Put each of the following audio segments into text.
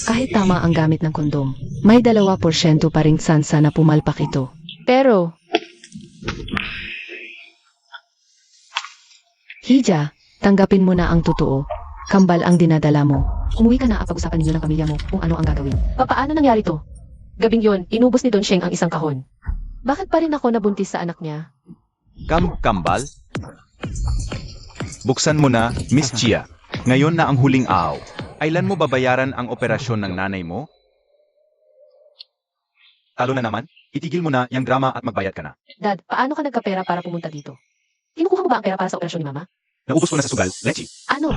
Kahit tama ang gamit ng kondom, may 2% pa ring sansa na pumalpak ito. Pero, Hija, tanggapin mo na ang totoo. Kambal ang dinadala mo. Umuwi ka na at pag-usapan ninyo ng pamilya mo kung ano ang gagawin. Paano nangyari to? Gabing yon, inubos ni Don Sheng ang isang kahon. Bakit pa rin ako nabuntis sa anak niya? Kambal? Buksan mo na, Miss Chia. Ngayon na ang huling araw. Kailan mo babayaran ang operasyon ng nanay mo? Talo na naman? Itigil mo na yung drama at magbayad ka na. Dad, paano ka nagkapera para pumunta dito? Kinukuha mo ba ang pera para sa operasyon ni Mama? Naubos ko na sa sugal, Lechi. Ano?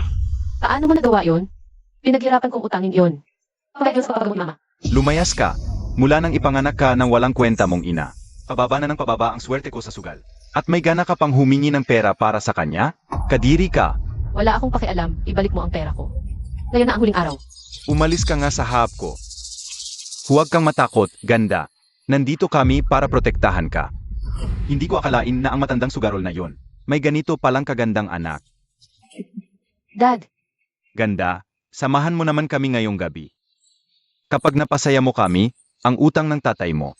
Paano mo nagawa yon? Pinaghirapan kong utangin yon. Pagkakit sa papagamot ni Mama. Lumayas ka. Mula nang ipanganak ka ng walang kwenta mong ina. Pababa na ng pababa ang swerte ko sa sugal. At may gana ka pang humingi ng pera para sa kanya? Kadiri ka. Wala akong pakialam, ibalik mo ang pera ko. Ngayon na ang huling araw. Umalis ka nga sa hap ko. Huwag kang matakot, ganda. Nandito kami para protektahan ka. Hindi ko akalain na ang matandang sugarol na yon. May ganito palang kagandang anak. Dad, Ganda, samahan mo naman kami ngayong gabi. Kapag napasaya mo kami, ang utang ng tatay mo,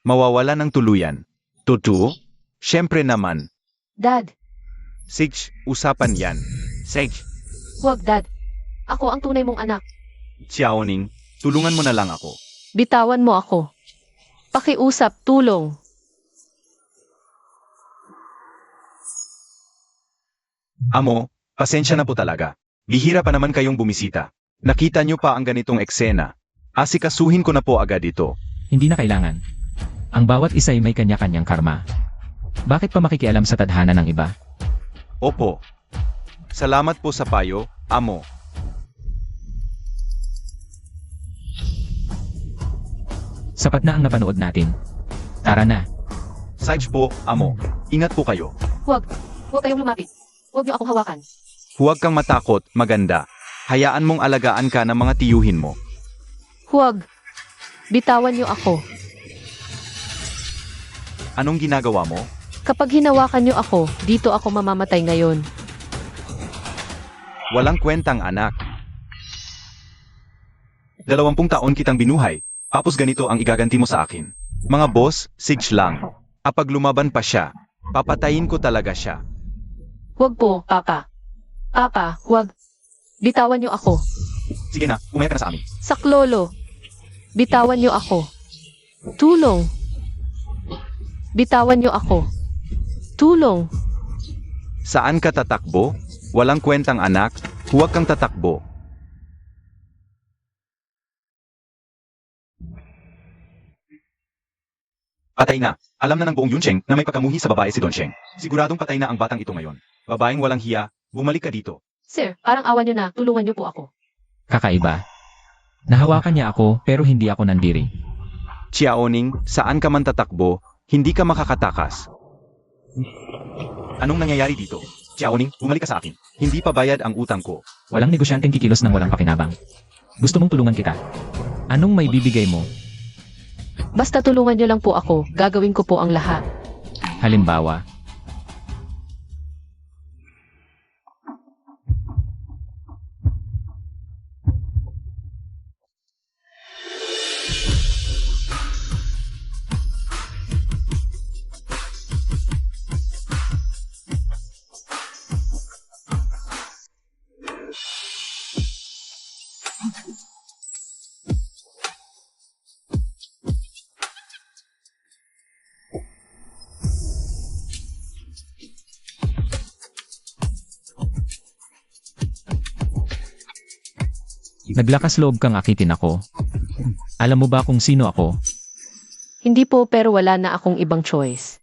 mawawala ng tuluyan. Totoo? Siyempre naman. Dad, Sige, usapan yan. Sige, huwag Dad. Ako ang tunay mong anak. Xiaoning, tulungan mo na lang ako. Bitawan mo ako. Pakiusap, tulong. Amo, pasensya na po talaga. Bihira pa naman kayong bumisita. Nakita niyo pa ang ganitong eksena. Asikasuhin ko na po agad ito. Hindi na kailangan. Ang bawat isa ay may kanya-kanyang karma. Bakit pa makikialam sa tadhana ng iba? Opo. Salamat po sa payo, Amo. Sapat na ang napanood natin. Tara na. Sige po, Amo. Ingat po kayo. Huwag kayong lumapit. Huwag niyo akong hawakan. Huwag kang matakot, maganda. Hayaan mong alagaan ka ng mga tiyuhin mo. Huwag. Bitawan niyo ako. Anong ginagawa mo? Kapag hinawakan niyo ako, dito ako mamamatay ngayon. Walang kwentang anak. 20 taon kitang binuhay, tapos ganito ang igaganti mo sa akin. Mga boss, sige lang. Kapag lumaban pa siya, papatayin ko talaga siya. Huwag po, Papa. Papa, huwag. Bitawan niyo ako. Sige na, umayag ka na sa amin. Saklolo. Bitawan niyo ako. Tulong. Bitawan niyo ako. Tulong. Saan ka tatakbo? Walang kwentang anak, huwag kang tatakbo. Patay na. Alam na ng buong Yuncheng na may pagkamuhi sa babae si Don Sheng. Siguradong patay na ang batang ito ngayon. Babaeng walang hiya, bumalik ka dito. Sir, parang awan niyo na. Tulungan niyo po ako. Kakaiba. Nahawakan niya ako pero hindi ako nandiri. Xiaoning, saan ka man tatakbo, hindi ka makakatakas. Anong nangyayari dito? Xiaoning, bumalik ka sa akin. Hindi pa bayad ang utang ko. Walang negosyanteng kikilos ng walang pakinabang. Gusto mong tulungan kita. Anong may bibigay mo? Basta tulungan niyo lang po ako. Gagawin ko po ang lahat. Halimbawa, naglakas loob kang akitin ako. Alam mo ba kung sino ako? Hindi po pero wala na akong ibang choice.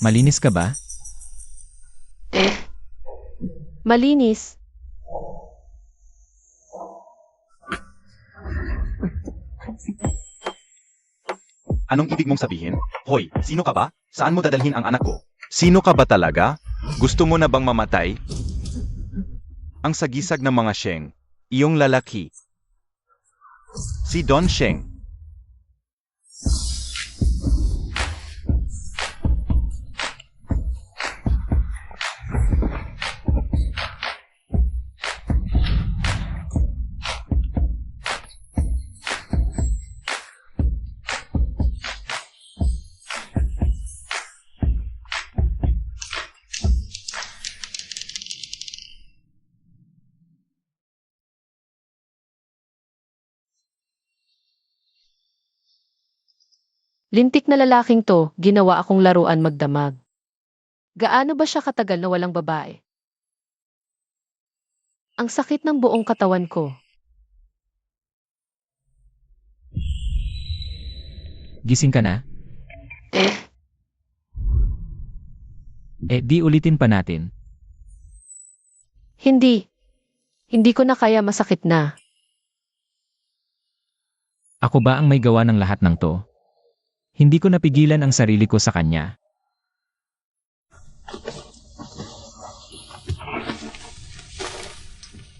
Malinis ka ba? Malinis. Anong ibig mong sabihin? Hoy, sino ka ba? Saan mo dadalhin ang anak ko? Sino ka ba talaga? Gusto mo na bang mamatay? Ang sagisag ng mga Sheng, iyong lalaki. Si Don Sheng. Lintik na lalaking to, ginawa akong laruan magdamag. Gaano ba siya katagal na walang babae? Ang sakit ng buong katawan ko. Gising ka na? Eh, Di ulitin pa natin. hindi. Hindi ko na kaya, masakit na. Ako ba ang may gawa ng lahat ng to? Hindi ko napigilan ang sarili ko sa kanya.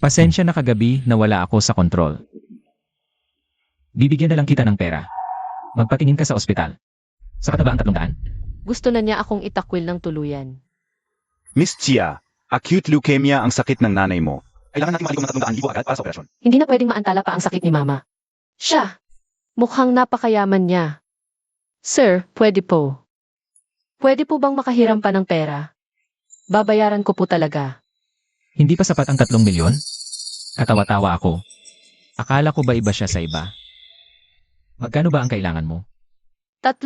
Pasensya na kagabi na wala ako sa kontrol. Bibigyan na lang kita ng pera. Magpatingin ka sa ospital. Sapat na ba ang 300? Gusto na niya akong itakwil ng tuluyan. Miss Chia, acute leukemia ang sakit ng nanay mo. Kailangan natin malikom ng 300,000 agad para sa operasyon. Hindi na pwedeng maantala pa ang sakit ni Mama. Siya, mukhang napakayaman niya. Sir, pwede po. Pwede po bang makahiram pa ng pera? Babayaran ko po talaga. Hindi pa sapat ang 3 milyon? Katawa-tawa ako. Akala ko ba iba siya sa iba? Magkano ba ang kailangan mo? 3.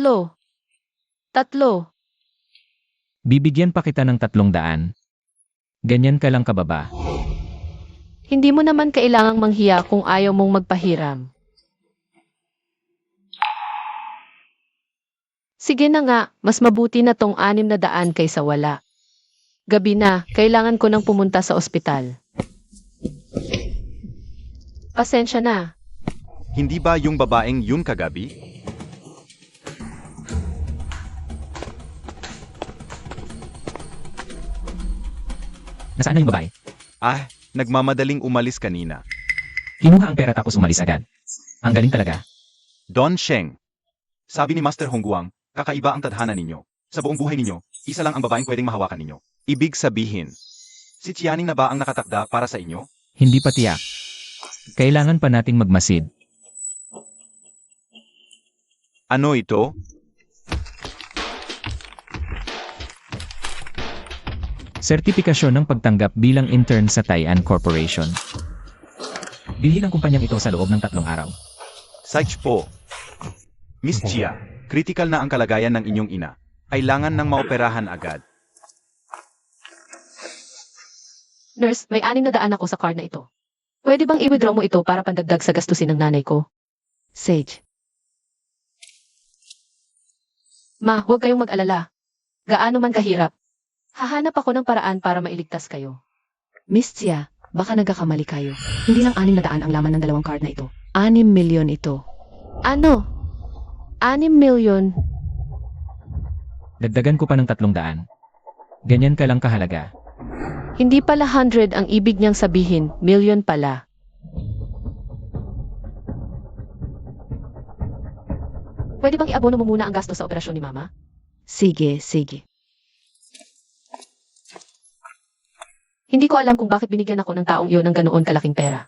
Bibigyan pa kita ng 300. Ganyan ka lang kababa. Hindi mo naman kailangang manghiya kung ayaw mong magpahiram. Sige na nga, mas mabuti na tong 600 kaysa wala. Gabi na, kailangan ko nang pumunta sa ospital. Pasensya na. Hindi ba yung babaeng yun kagabi? Nasaan na yung babae? Nagmamadaling umalis kanina. Kinuha ang pera tapos umalis agad. Ang galing talaga. Don Sheng. Sabi ni Master Hongguang, kakaiba ang tadhana ninyo. Sa buong buhay ninyo, isa lang ang babaeng pwedeng mahawakan ninyo. Ibig sabihin, si Tianing na ba ang nakatakda para sa inyo? Hindi pa tiyak. Kailangan pa nating magmasid. Ano ito? Sertipikasyon ng pagtanggap bilang intern sa Taian Corporation. Bilhin ang kumpanyang ito sa loob ng 3 araw. Saich po. Miss Chia, critical na ang kalagayan ng inyong ina. Kailangan ng maoperahan agad. Nurse, may 600 ako sa card na ito. Pwede bang i-withdraw mo ito para pandagdag sa gastusin ng nanay ko? Sage. Ma, huwag kayong mag-alala. Gaano man kahirap. Hahanap ako ng paraan para mailigtas kayo. Miss Chia, baka nagkakamali kayo. Hindi lang 600 ang laman ng 2 card na ito. 6 milyon ito. Ano? 6 milyon? Dagdagan ko pa ng 300. Ganyan ka lang kahalaga. Hindi pala 100 ang ibig niyang sabihin, milyon pala. Pwede bang iabono mo muna ang gasto sa operasyon ni Mama? Sige. Hindi ko alam kung bakit binigyan ako ng taong iyon ng ganoon kalaking pera.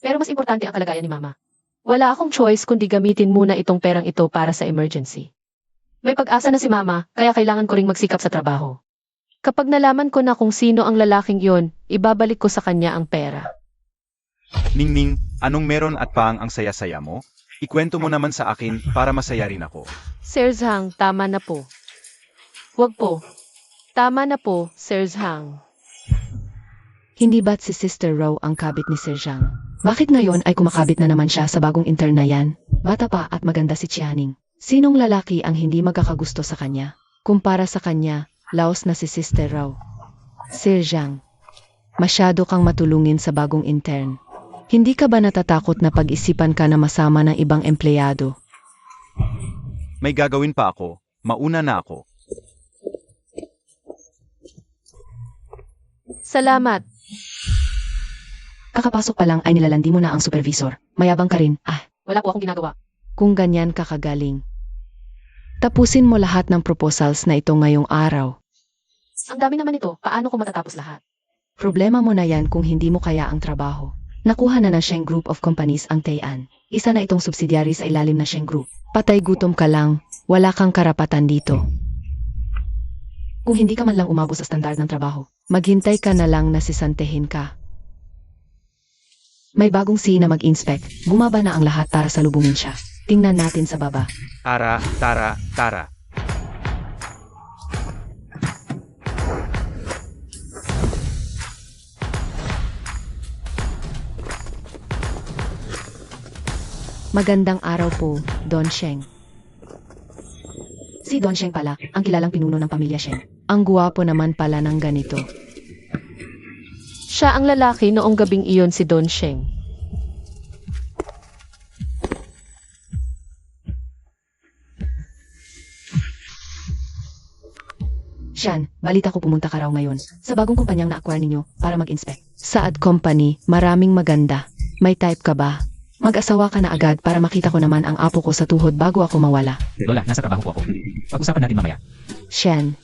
Pero mas importante ang kalagayan ni Mama. Wala akong choice kundi gamitin muna itong perang ito para sa emergency. May pag-asa na si Mama, kaya kailangan ko ring magsikap sa trabaho. Kapag nalaman ko na kung sino ang lalaking yon, ibabalik ko sa kanya ang pera. Ningning, anong meron at paang ang saya-saya mo? Ikwento mo naman sa akin para masaya rin ako. Sir Zhang, tama na po. Wag po. Tama na po, Sir Zhang. Hindi ba't si Sister Rao ang kabit ni Sir Zhang? Bakit ngayon ay kumakabit na naman siya sa bagong intern na yan? Bata pa at maganda si Tianing. Sinong lalaki ang hindi magkakagusto sa kanya? Kumpara sa kanya, laos na si Sister Rao. Sir Zhang, masyado kang matulungin sa bagong intern. Hindi ka ba natatakot na pag-isipan ka na masama ng ibang empleyado? May gagawin pa ako. Mauna na ako. Salamat. Kakapasok pa lang ay nilalandi mo na ang supervisor. Mayabang ka rin. Wala po akong ginagawa. Kung ganyan ka kagaling. Tapusin mo lahat ng proposals na ito ngayong araw. Ang dami naman ito. Paano ko matatapos lahat? Problema mo na yan kung hindi mo kaya ang trabaho. Nakuha na ng Sheng Group of Companies ang Taian. Isa na itong subsidiary sa ilalim na Sheng Group. Patay gutom ka lang. Wala kang karapatan dito. Kung hindi ka man lang umabot sa standard ng trabaho, maghintay ka na lang na sisantehin ka. May bagong C na mag-inspect. Bumaba na ang lahat para salubungin siya. Tingnan natin sa baba. Tara, tara, tara. Magandang araw po, Don Sheng. Si Don Sheng pala, ang kilalang pinuno ng pamilya Sheng. Ang guwapo naman pala ng ganito. Siya ang lalaki noong gabing iyon, si Don Sheng. Sian, balita ko pumunta ka raw ngayon sa bagong kumpanyang na-acquire ninyo para mag-inspect. Sa ad company, maraming maganda. May type ka ba? Mag-asawa ka na agad para makita ko naman ang apo ko sa tuhod bago ako mawala. Lola, nasa trabaho po ako. Pag-usapan natin mamaya. Sian.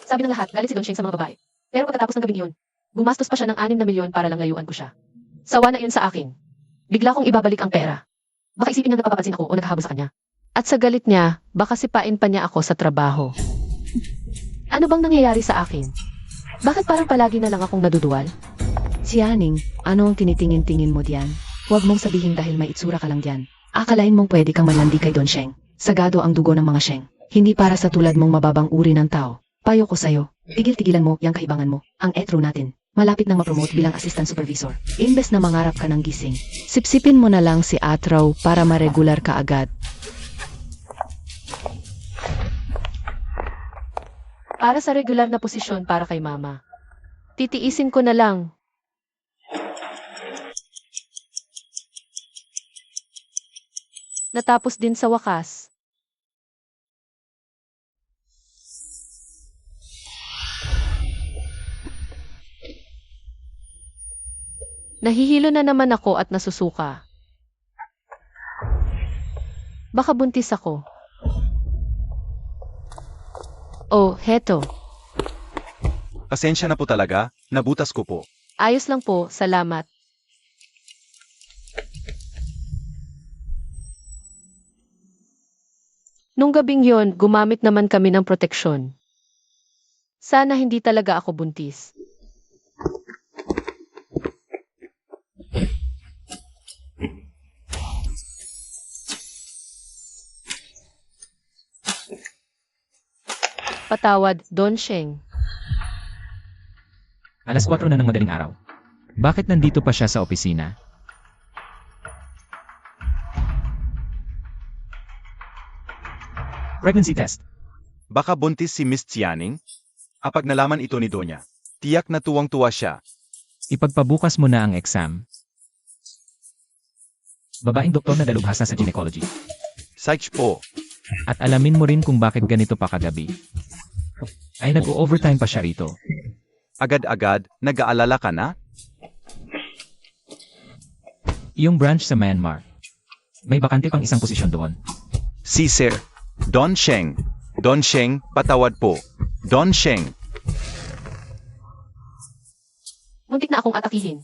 Sabi ng lahat, galit si Don Sheng sa mga babae. Pero pagkatapos ng gabing iyon, gumastos pa siya ng 6 na milyon para lang layuan ko siya. Sawa na yun sa akin. Bigla kong ibabalik ang pera. Baka isipin niya napapapansin ako o naghahabol sa kanya. At sa galit niya, baka sipain pa niya ako sa trabaho. Ano bang nangyayari sa akin? Bakit parang palagi na lang akong naduduwal? Si Aning, ano ang tinitingin-tingin mo diyan? Huwag mong sabihin dahil may itsura ka lang diyan. Akalain mong pwede kang manlandi kay Don Sheng. Sagado ang dugo ng mga Sheng. Hindi para sa tulad mong mababang uri ng tao. Payo ko sa'yo, tigil-tigilan mo yang kaibangan mo. Ang etro natin, malapit nang ma-promote bilang assistant supervisor. Imbes na mangarap ka ng gising, sipsipin mo na lang si Atraw para ma-regular ka agad. Para sa regular na posisyon para kay mama. Titiisin ko na lang. Natapos din sa wakas. Nahihilo na naman ako at nasusuka. Baka buntis ako. Oh, heto. Pasensya na po talaga, nabutas ko po. Ayos lang po, salamat. Nung gabing yon, gumamit naman kami ng proteksyon. Sana hindi talaga ako buntis. Patawad, Don Sheng. Alas 4 na ng madaling araw. Bakit nandito pa siya sa opisina? Pregnancy test. Baka buntis si Miss Tianing? Kapag nalaman ito ni Donya, tiyak na tuwang-tuwa siya. Ipagpabukas mo na ang exam. Babaeng doktor na dalubhasa sa gynecology. Psych po. At alamin mo rin kung bakit ganito pa kagabi. Ay nag-overtime pa siya rito. Agad-agad, nag-aalala ka na? Yung branch sa Myanmar. May bakante pang isang posisyon doon. Si Sir Don Sheng. Don Sheng, patawad po. Don Sheng. Muntik na akong atakihin.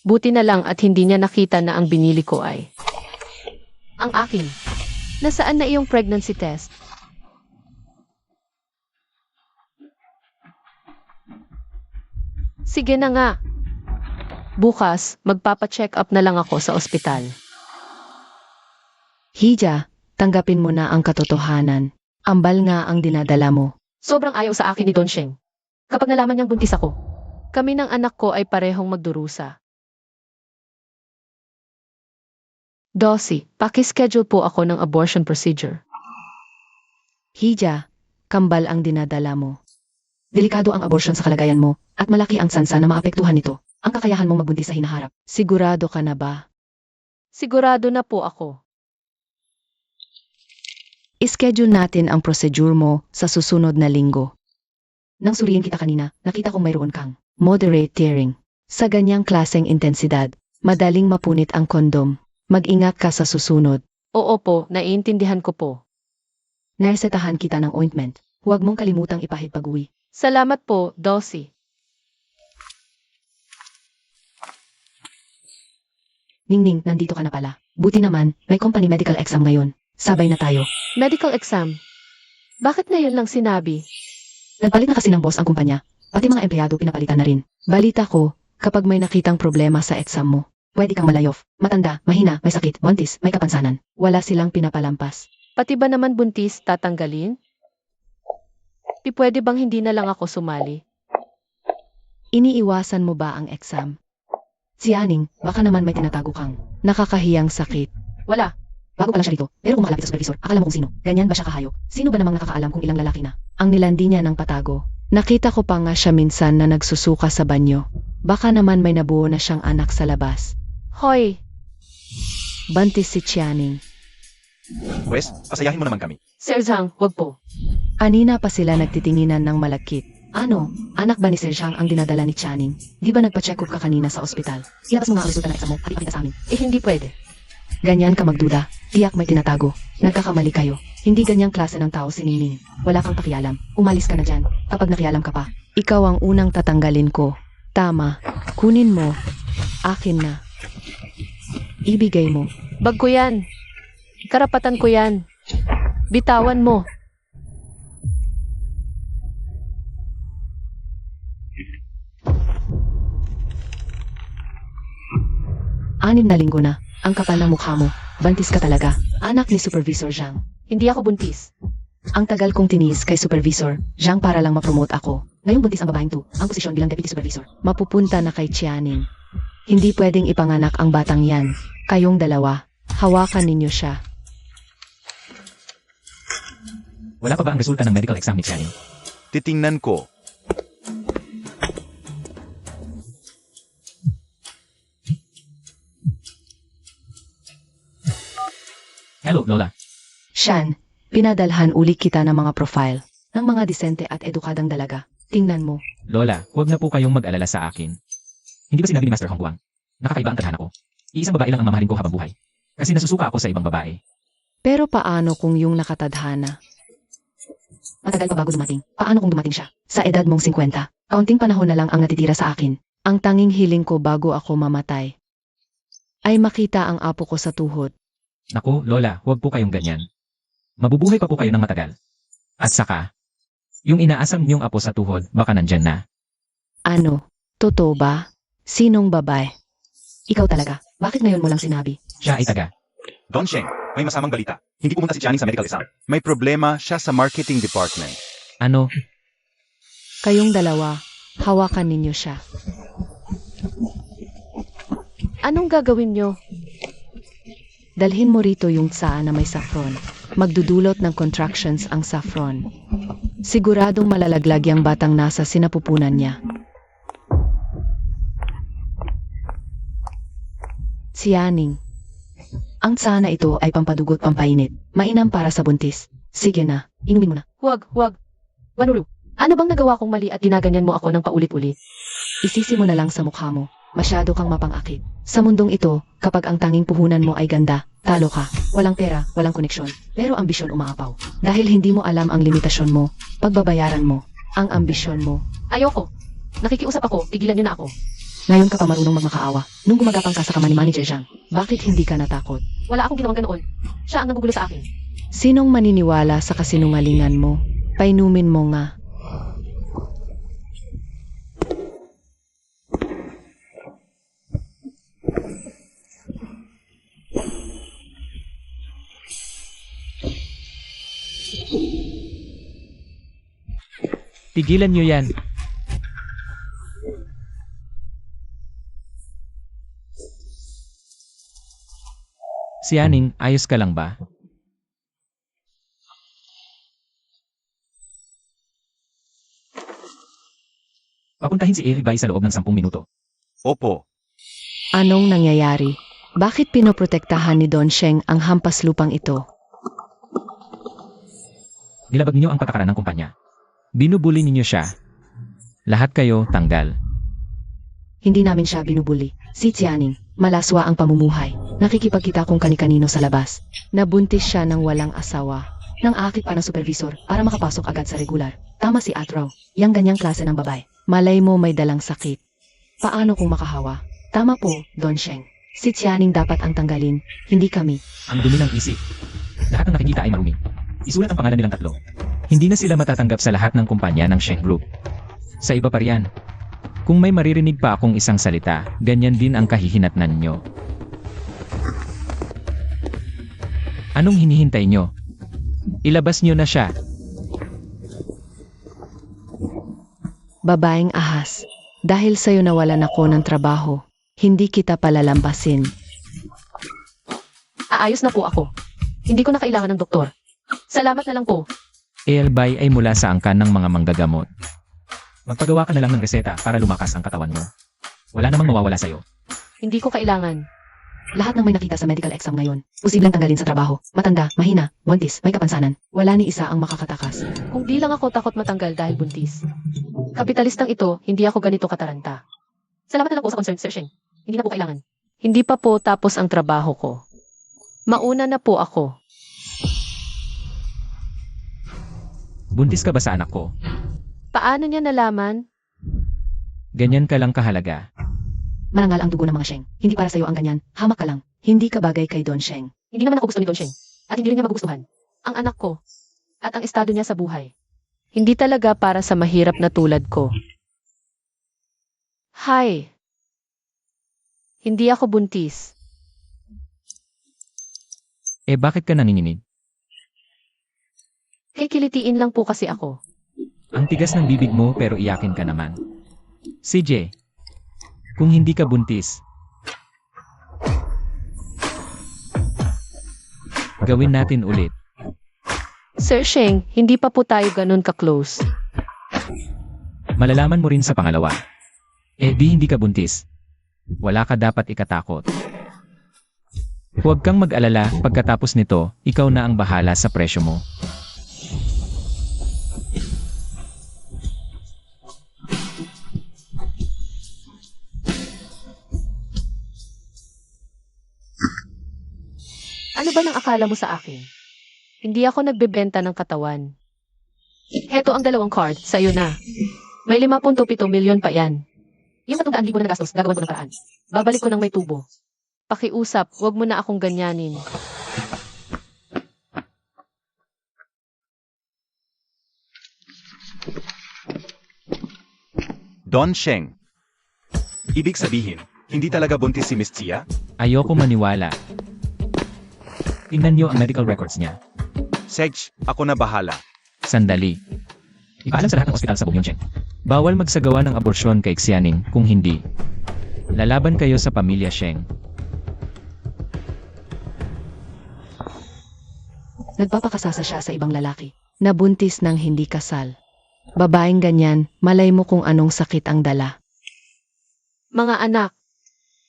Buti na lang at hindi niya nakita na ang binili ko ay. Ang akin. Nasaan na iyong pregnancy test? Sige na nga. Bukas, magpapa-check up na lang ako sa ospital. Hija, tanggapin mo na ang katotohanan. Ambal nga ang dinadala mo. Sobrang ayaw sa akin ni Don Sheng. Kapag nalaman niyang buntis ako, Kami ng anak ko ay parehong magdurusa. Dossie, pakischedule po ako ng abortion procedure. Hija, kambal ang dinadala mo. Delikado ang abortion sa kalagayan mo at malaki ang sansa na maapektuhan nito ang kakayahan mong magbuntis sa hinaharap. Sigurado ka na ba? Sigurado na po ako. I-schedule natin ang procedure mo sa susunod na linggo. Nang suriin kita kanina, nakita kong mayroon kang moderate tearing. Sa ganyang klaseng intensidad, madaling mapunit ang kondom. Mag-ingat ka sa susunod. Oo po, naiintindihan ko po. Naresetahan kita ng ointment. Huwag mong kalimutang ipahid pag-uwi. Salamat po, Dossie. Ningning, nandito ka na pala. Buti naman, may company medical exam ngayon. Sabay na tayo. Medical exam. Bakit na yun lang sinabi? Nagpalit na kasi ng boss ang kumpanya. Pati mga empleyado pinapalitan na rin. Balita ko, kapag may nakitang problema sa exam mo, Pwede kang malayof, matanda, mahina, may sakit, buntis, may kapansanan. Wala silang pinapalampas. Pati ba naman buntis tatanggalin? Pwede bang hindi na lang ako sumali? Iniiwasan mo ba ang exam? Si Aning, baka naman may tinatago kang nakakahiyang sakit. Wala. Bago pa lang siya rito, pero kung makalapit sa supervisor, akala mo kung sino. Ganyan ba siya kahayop? Sino ba namang nakakaalam kung ilang lalaki na ang nilandi niya ng patago? Nakita ko pa nga siya minsan na nagsusuka sa banyo. Baka naman may nabuo na siyang anak sa labas. Hoy, Buntis si Chianing. Pwes, pasayahin mo naman kami. Sir Zhang, wag po. Anina pa sila nagtitinginan ng malakit. Ano? Anak ba ni Sir Zhang ang dinadala ni Channing? Di ba nagpa-check up ka kanina sa ospital? Ilabas mo nga ang resulta ng exam mo at ipakita sa amin. Hindi pwede. Ganyan ka magduda. Tiyak may tinatago. Nagkakamali kayo. Hindi ganyang klase ng tao si Ningning. Wala kang pakialam. Umalis ka na dyan. Kapag nakialam ka pa. Ikaw ang unang tatanggalin ko. Tama. Kunin mo. Akin na. Ibigay mo. Bag ko yan. Karapatan ko yan. Bitawan mo. Anim na linggo na. Ang kapal ng mukha mo. Bantis ka talaga. Anak ni Supervisor Zhang. Hindi ako buntis. Ang tagal kong tinis kay Supervisor Zhang para lang ma-promote ako. Ngayong buntis ang babaeng to. Ang posisyon bilang Deputy Supervisor. Mapupunta na kay Chianing. Hindi pwedeng ipanganak ang batang yan. Kayong dalawa. Hawakan ninyo siya. Wala pa ba ang resulta ng medical exam ni Channing? Titingnan ko. Hello, Lola. Shan, pinadalhan uli kita ng mga profile ng mga disente at edukadang dalaga. Tingnan mo. Lola, huwag na po kayong mag-alala sa akin. Hindi ba sinabi ni Master Hong Guang? Nakakaiba ang tadhana ko. Iisang babae lang ang mamahalin ko habang buhay. Kasi nasusuka ako sa ibang babae. Pero paano kung yung nakatadhana? Matagal pa bago dumating. Paano kung dumating siya? Sa edad mong 50, kaunting panahon na lang ang natitira sa akin. Ang tanging hiling ko bago ako mamatay ay makita ang apo ko sa tuhod. Naku, Lola, huwag po kayong ganyan. Mabubuhay pa po kayo ng matagal. At saka, yung inaasam niyong apo sa tuhod, baka nandyan na. Ano? Totoo ba? Sinong babae? Ikaw talaga. Bakit ngayon mo lang sinabi? Siya ay taga. Don Sheng, may masamang balita. Hindi pumunta si Channing sa medical exam. May problema siya sa marketing department. Ano? Kayong dalawa, hawakan ninyo siya. Anong gagawin nyo? Dalhin mo rito yung tsaa na may saffron. Magdudulot ng contractions ang saffron. Siguradong malalaglag yung batang nasa sinapupunan niya. Siyaning. Ang tsaa na ito ay pampadugot pampainit. Mainam para sa buntis. Sige na, inumin mo na. Wag. Manulu, ano bang nagawa kong mali at ginaganyan mo ako ng paulit-ulit? Isisi mo na lang sa mukha mo. Masyado kang mapangakit. Sa mundong ito, kapag ang tanging puhunan mo ay ganda, talo ka. Walang pera, walang koneksyon. Pero ambisyon umaapaw. Dahil hindi mo alam ang limitasyon mo, pagbabayaran mo, ang ambisyon mo. Ayoko. Nakikiusap ako, tigilan nyo na ako. Ngayon ka pa marunong magmakaawa. Nung gumagapang ka sa kamay ni Manager Zhang, bakit hindi ka natakot? Wala akong ginawang ganoon. Siya ang nagugulo sa akin. Sinong maniniwala sa kasinungalingan mo? Painumin mo nga. Tigilan niyo yan. Si Aning, ayos ka lang ba? Papuntahin si Eri Bai sa loob ng 10 minuto. Opo, Anong nangyayari? Bakit pinoprotektahan ni Don Sheng ang hampas lupang ito? Nilabag niyo ang patakaran ng kumpanya. Binubuli ninyo siya. Lahat kayo tanggal. Hindi namin siya binubuli. Si Tianing, malaswa ang pamumuhay. Nakikipagkita kung kani-kanino sa labas. Nabuntis siya ng walang asawa. Nang akit pa ng supervisor para makapasok agad sa regular. Tama si Atraw. Yang ganyang klase ng babae. Malay mo may dalang sakit. Paano kung makahawa? Tama po, Don Sheng. Si Tianing dapat ang tanggalin, hindi kami. Ang dumi ng isip. Lahat ng nakikita ay marumi. Isulat ang pangalan nilang tatlo. Hindi na sila matatanggap sa lahat ng kumpanya ng Sheng Group. Sa iba pa riyan. Kung may maririnig pa akong isang salita, ganyan din ang kahihinatnan nyo. Anong hinihintay nyo? Ilabas nyo na siya. Babaeng ahas, dahil sa'yo nawalan ako ng trabaho, hindi kita palalambasin. Aayos na po ako. Hindi ko na kailangan ng doktor. Salamat na lang po. Elbay ay mula sa angkan ng mga manggagamot. Magpagawa ka na lang ng reseta para lumakas ang katawan mo. Wala namang mawawala sa'yo. Hindi ko kailangan. Lahat ng may nakita sa medical exam ngayon, posibleng tanggalin sa trabaho. Matanda, mahina, buntis, may kapansanan. Wala ni isa ang makakatakas. Kung di lang ako takot matanggal dahil buntis. Kapitalistang ito, hindi ako ganito kataranta. Salamat na lang po sa concern, Sir Sheng. Hindi na po kailangan. Hindi pa po tapos ang trabaho ko. Mauna na po ako. Buntis ka ba sa anak ko? Paano niya nalaman? Ganyan ka lang kahalaga. Marangal ang dugo ng mga Sheng. Hindi para sa'yo ang ganyan. Hamak ka lang. Hindi ka bagay kay Don Sheng. Hindi naman ako gusto ni Don Sheng. At hindi rin niya magugustuhan. Ang anak ko. At ang estado niya sa buhay. Hindi talaga para sa mahirap na tulad ko. Hi. Hindi ako buntis. Eh bakit ka nanginginig? Kikilitiin lang po kasi ako. Ang tigas ng bibig mo pero iyakin ka naman. CJ, kung hindi ka buntis, gawin natin ulit. Sir Sheng, hindi pa po tayo ganun ka-close. Malalaman mo rin sa pangalawa. Eh di hindi ka buntis. Wala ka dapat ikatakot. Huwag kang mag-alala, pagkatapos nito, ikaw na ang bahala sa presyo mo. Ano ba nang akala mo sa akin? Hindi ako nagbebenta ng katawan. Heto ang 2 card, sa'yo na. May 5.7 milyon pa yan. Yung 300,000 na nagastos, gagawin ko ng paraan. Babalik ko ng may tubo. Pakiusap, huwag mo na akong ganyanin. Don Sheng. Ibig sabihin, hindi talaga buntis si Miss Chia? Ayoko maniwala. Tingnan niyo ang medical records niya. Sedge, ako na bahala. Sandali. Ipaalam sa lahat ng ospital sa buong Yongcheng. Bawal magsagawa ng aborsyon kay Xianing, kung hindi. Lalaban kayo sa pamilya Sheng. Nagpapakasasa siya sa ibang lalaki. Nabuntis ng hindi kasal. Babaeng ganyan, malay mo kung anong sakit ang dala. Mga anak,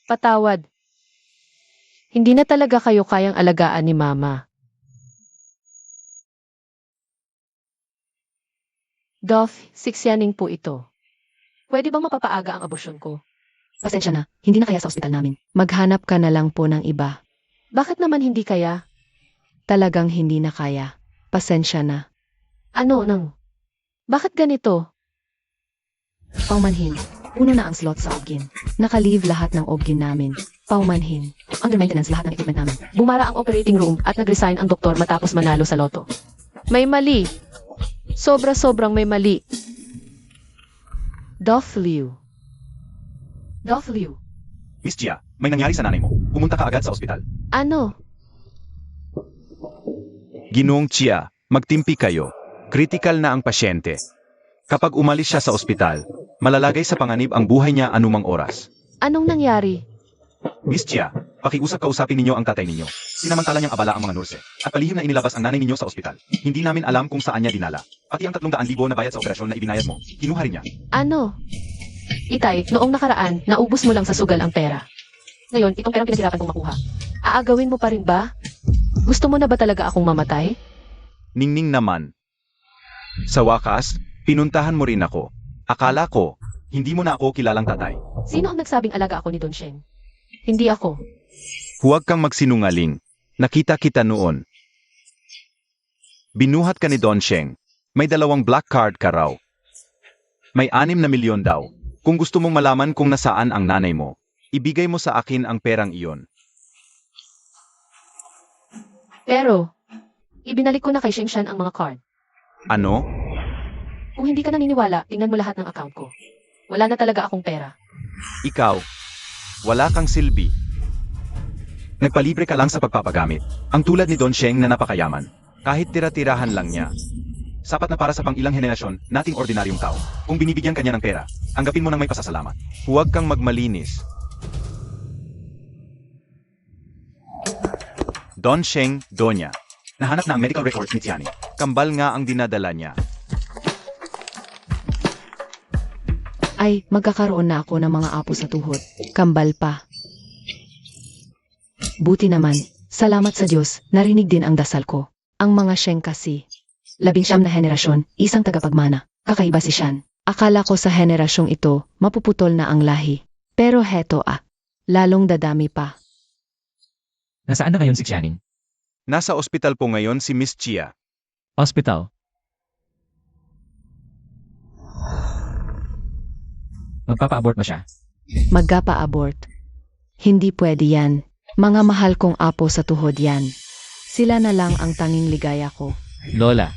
patawad. Hindi na talaga kayo kayang alagaan ni Mama. Dof, siksyaning po ito. Pwede bang mapapaaga ang abortion ko? Pasensya na, hindi na kaya sa ospital namin. Maghanap ka na lang po ng iba. Bakit naman hindi kaya? Talagang hindi na kaya. Pasensya na. Ano nang? Bakit ganito? Paumanhin. Puno na ang slot sa Obgyn. Naka-leave lahat ng Obgyn namin. Paumanhin. Under maintenance lahat ng equipment namin. Bumara ang operating room at nag-resign ang doktor matapos manalo sa loto. May mali. Sobra-sobrang may mali. Dof Liu. Dof Liu. Miss Chia, may nangyari sa nanay mo. Pumunta ka agad sa ospital. Ano? Ginoong Chia, magtimpi kayo. Critical na ang pasyente. Kapag umalis siya sa ospital, malalagay sa panganib ang buhay niya anumang oras. Anong nangyari? Miss Chia, pakiusap-kausapin ninyo ang tatay ninyo. Sinamantala niyang abala ang mga nurse. At palihim na inilabas ang nanay ninyo sa ospital. Hindi namin alam kung saan niya dinala. Pati ang 300,000 na bayad sa operasyon na ibinayad mo, kinuha rin niya. Ano? Itay, noong nakaraan, naubos mo lang sa sugal ang pera. Ngayon, itong perang pinaghirapan kong makuha. Aagawin mo pa rin ba? Gusto mo na ba talaga akong mamatay? Ningning naman. Sa wakas, pinuntahan mo rin ako. Akala ko, hindi mo na ako kilalang tatay. Sino ang nagsabing alaga ako ni Don Sheng? Hindi ako. Huwag kang magsinungaling. Nakita kita noon. Binuhat ka ni Don Sheng. May 2 black card ka raw. May 6 na milyon daw. Kung gusto mong malaman kung nasaan ang nanay mo, ibigay mo sa akin ang perang iyon. Pero, ibinalik ko na kay Sheng Shan ang mga card. Ano? Kung hindi ka naniniwala, tingnan mo lahat ng account ko. Wala na talaga akong pera. Ikaw, wala kang silbi. Nagpalibre ka lang sa pagpapagamit. Ang tulad ni Don Sheng na napakayaman. Kahit tira-tirahan lang niya. Sapat na para sa pang ilang henerasyon nating ordinaryong tao. Kung binibigyan kanya ng pera, anggapin mo ng may pasasalamat. Huwag kang magmalinis. Don Sheng, Donya. Nahanap na ang medical records ni Tiani. Kambal nga ang dinadala niya. Ay, magkakaroon na ako ng mga apo sa tuhod. Kambal pa. Buti naman, salamat sa Diyos, narinig din ang dasal ko. Ang mga Sheng kasi. 19 na henerasyon, isang tagapagmana. Kakaiba si Shan. Akala ko sa henerasyong ito, mapuputol na ang lahi. Pero heto lalong dadami pa. Nasaan na ngayon si Xianing? Nasa ospital po ngayon si Miss Chia. Hospital. Magpapa-abort ba siya? Magkapa-abort. Hindi pwede yan. Mga mahal kong apo sa tuhod yan. Sila na lang ang tanging ligaya ko. Lola,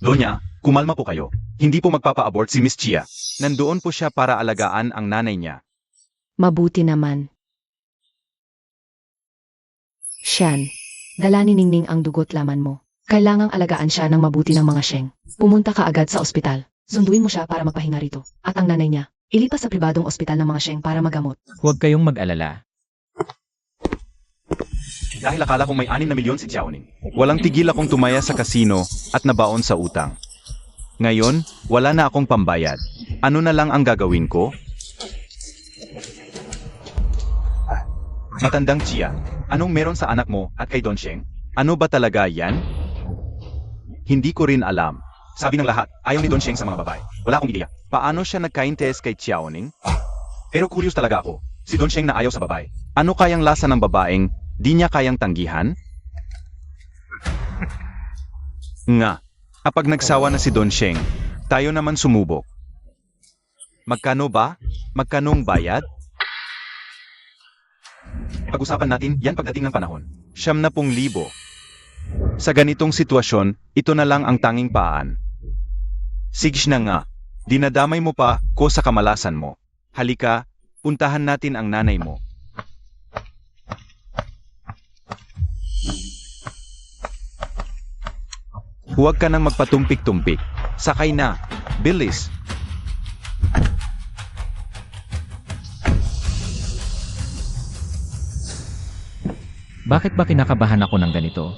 Donya, kumalma po kayo. Hindi po magpapa-abort si Miss Chia. Nandoon po siya para alagaan ang nanay niya. Mabuti naman. Shan, dala ni Ningning ang dugot laman mo. Kailangang alagaan siya ng mabuti ng mga Sheng. Pumunta ka agad sa ospital. Sunduin mo siya para magpahinga rito. At ang nanay niya, ilipas sa pribadong ospital ng mga Sheng para magamot. huwag kayong mag-alala. Dahil akala kong may 6 na milyon si Xiaoning. Walang tigil akong tumaya sa kasino at nabaon sa utang. Ngayon, wala na akong pambayad. Ano na lang ang gagawin ko? Matandang Chia, anong meron sa anak mo at kay Don Sheng? Ano ba talaga yan? Hindi ko rin alam. Sabi ng lahat, ayaw ni Don Sheng sa mga babae. Wala akong ideya. Paano siya nagkainteres kay Xiaoning? Pero curious talaga ako. Si Don Sheng na ayaw sa babae. Ano kayang lasa ng babaeng di niya kayang tanggihan? Nga, kapag nagsawa na si Don Sheng, tayo naman sumubok. Magkano ba? Magkanong bayad? Pag-usapan natin yan pagdating ng panahon. 70,000. Sa ganitong sitwasyon, ito na lang ang tanging paan. Sige na nga, dinadamay mo pa ko sa kamalasan mo. Halika, puntahan natin ang nanay mo. Huwag ka nang magpatumpik-tumpik. Sakay na. Bilis. Bakit ba kinakabahan ako ng ganito?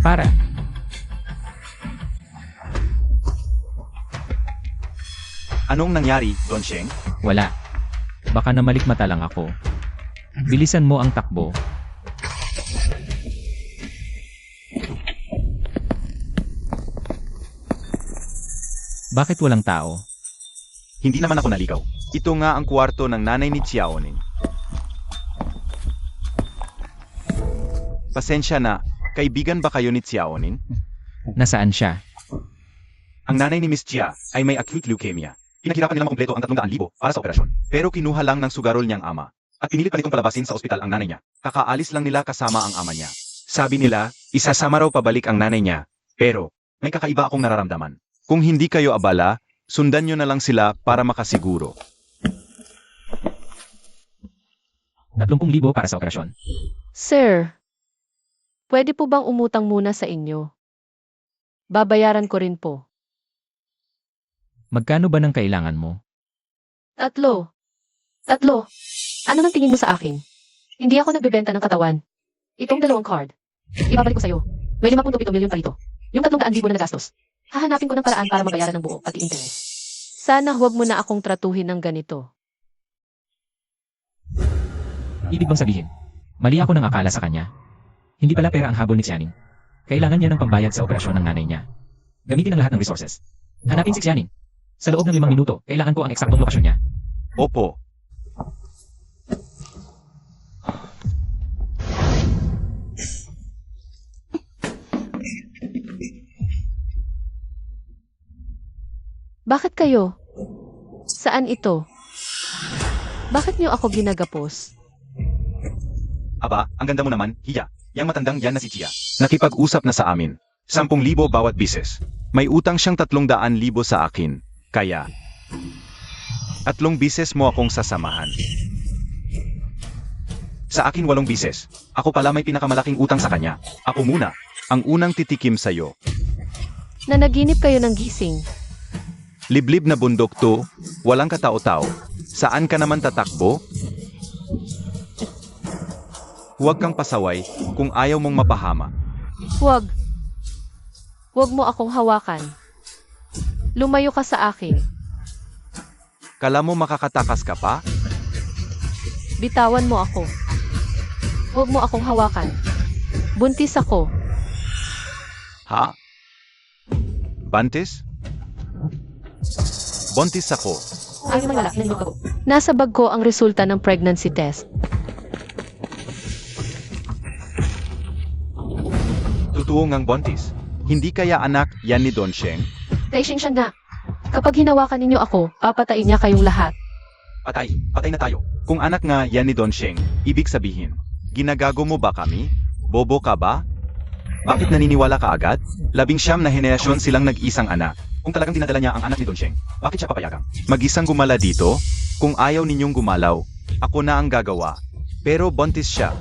Para. Anong nangyari, Don Sheng? Wala. Baka namalikmata lang ako. Bilisan mo ang takbo. Bakit walang tao? Hindi naman ako naligaw. Ito nga ang kwarto ng nanay ni Xiaoning. Pasensya na, kaibigan ba kayo ni Xiaoning? Nasaan siya? Ang nanay ni Miss Chia ay may acute leukemia. Pinaghirapan nila makumpleto ang 300,000 para sa operasyon. Pero kinuha lang ng sugarol niyang ama. At pinilit pa nitong palabasin sa ospital ang nanay niya. Kakaalis lang nila kasama ang ama niya. Sabi nila, isasama raw pabalik ang nanay niya. Pero, may kakaiba akong nararamdaman. Kung hindi kayo abala, sundan niyo na lang sila para makasiguro. 30,000 para sa operasyon. Sir, pwede po bang umutang muna sa inyo? Babayaran ko rin po. Magkano ba ng kailangan mo? 3. Ano nang tingin mo sa akin? Hindi ako nagbebenta ng katawan. Itong 2 card. Ibabalik ko sa'yo. May 5.7 milyon pa rito. Yung 300,000 na nagastos. Hahanapin ko ng paraan para mabayaran ng buo pati interest. Sana huwag mo na akong tratuhin ng ganito. Ibig bang sabihin, mali ako nang akala sa kanya? Hindi pala pera ang habol ni Xianing. Kailangan niya ng pambayad sa operasyon ng nanay niya. Gamitin ang lahat ng resources. Hanapin si Xianing. Sa loob ng 5 minuto, kailangan ko ang eksaktong lokasyon niya. Opo. Bakit kayo? Saan ito? Bakit niyo ako ginagapos? Aba, ang ganda mo naman, Hiya. Yang matandang yan na si Chia. Nakipag-usap na sa amin. 10,000 bawat bises. May utang siyang 300,000 sa akin. Kaya, 3 bises mo akong sasamahan. Sa akin 8 bises. Ako pala may pinakamalaking utang sa kanya. Ako muna, ang unang titikim sa'yo. Nanaginip kayo ng gising. Liblib na bundok to, walang katao-tao. Saan ka naman tatakbo? Huwag kang pasaway kung ayaw mong mapahama. Huwag. Huwag mo akong hawakan. Lumayo ka sa akin. Kala mo makakatakas ka pa? Bitawan mo ako. Huwag mo akong hawakan. Buntis ako. Ha? Bantis? Buntis ako. Ayaw malala, nalilok ako. Nasa bag ko ang resulta ng pregnancy test. Totoo ngang buntis. Hindi kaya anak yan ni Don Sheng? Taisheng siya na. Kapag hinawakan ninyo ako, papatayin niya kayong lahat. Patay na tayo. Kung anak nga yan ni Don Sheng, ibig sabihin, ginagago mo ba kami? Bobo ka ba? Bakit naniniwala ka agad? 19 na henerasyon silang nag-isang anak. Kung talagang dinadala niya ang anak ni Don Sheng, bakit siya papayagang? Mag-isang gumala dito? Kung ayaw ninyong gumalaw, ako na ang gagawa. Pero buntis siya.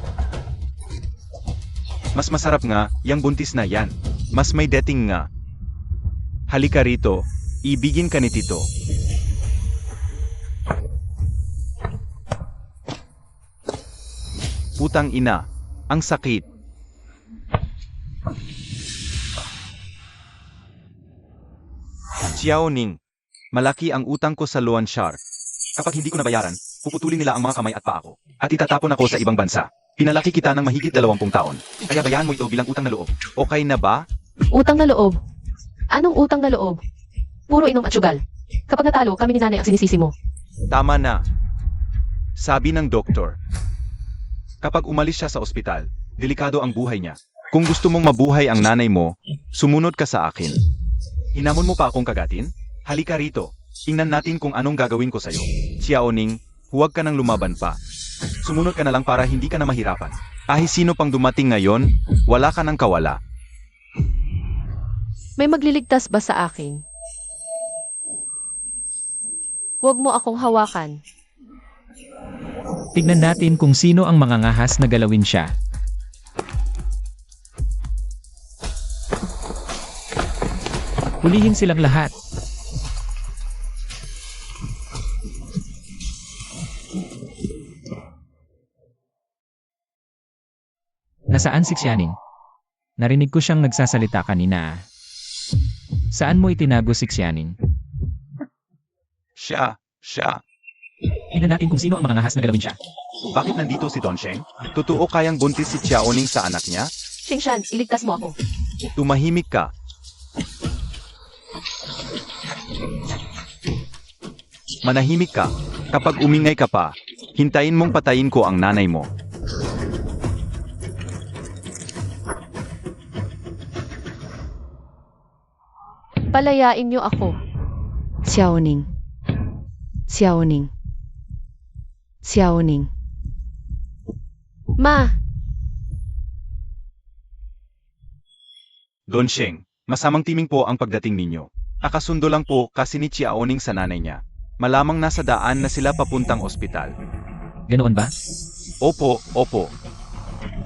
Mas masarap nga, yang buntis na yan. Mas may dating nga. Halika rito, ibigin ka ni Tito. Putang ina, ang sakit. Xiao Ning, malaki ang utang ko sa Luan Shar. Kapag hindi ko nabayaran, puputulin nila ang mga kamay at paa ko. At itatapon ako sa ibang bansa. Pinalaki kita ng mahigit 20 taon. Kaya bayaran mo ito bilang utang na loob. Okay na ba? Utang na loob. Anong utang na loob? Puro inom at sugal. Kapag natalo, kami ni nanay ang sinisisi mo. Tama na. Sabi ng doktor. Kapag umalis siya sa ospital, delikado ang buhay niya. Kung gusto mong mabuhay ang nanay mo, sumunod ka sa akin. Hinamon mo pa akong kagatin? Halika rito. Tingnan natin kung anong gagawin ko sa'yo. Xiao Ning, huwag ka nang lumaban pa. Sumunod ka na lang para hindi ka na mahirapan. Kahit sino pang dumating ngayon, wala ka nang kawala. May magliligtas ba sa akin? Huwag mo akong hawakan. Tignan natin kung sino ang mangangahas na galawin siya. Hulihin silang lahat. Nasaan si Xianing? Narinig ko siyang nagsasalita kanina. Saan mo itinago si Xianing? Siya. Tignan natin kung sino ang mangangahas na galawin siya. Bakit nandito si Don Sheng? Totoo kayang buntis si Xiao Ning sa anak niya? Shengshan, iligtas mo ako. Tumahimik ka. Manahimik ka. Kapag umingay ka pa, hintayin mong patayin ko ang nanay mo. Palayain niyo ako. Xiaoning. Xiaoning. Xiaoning. Ma, Don Sheng, masamang timing po ang pagdating ninyo. Kakasundo lang po kasi ni Xiao Ning sa nanay niya. Malamang nasa daan na sila papuntang ospital. Ganoon ba? Opo.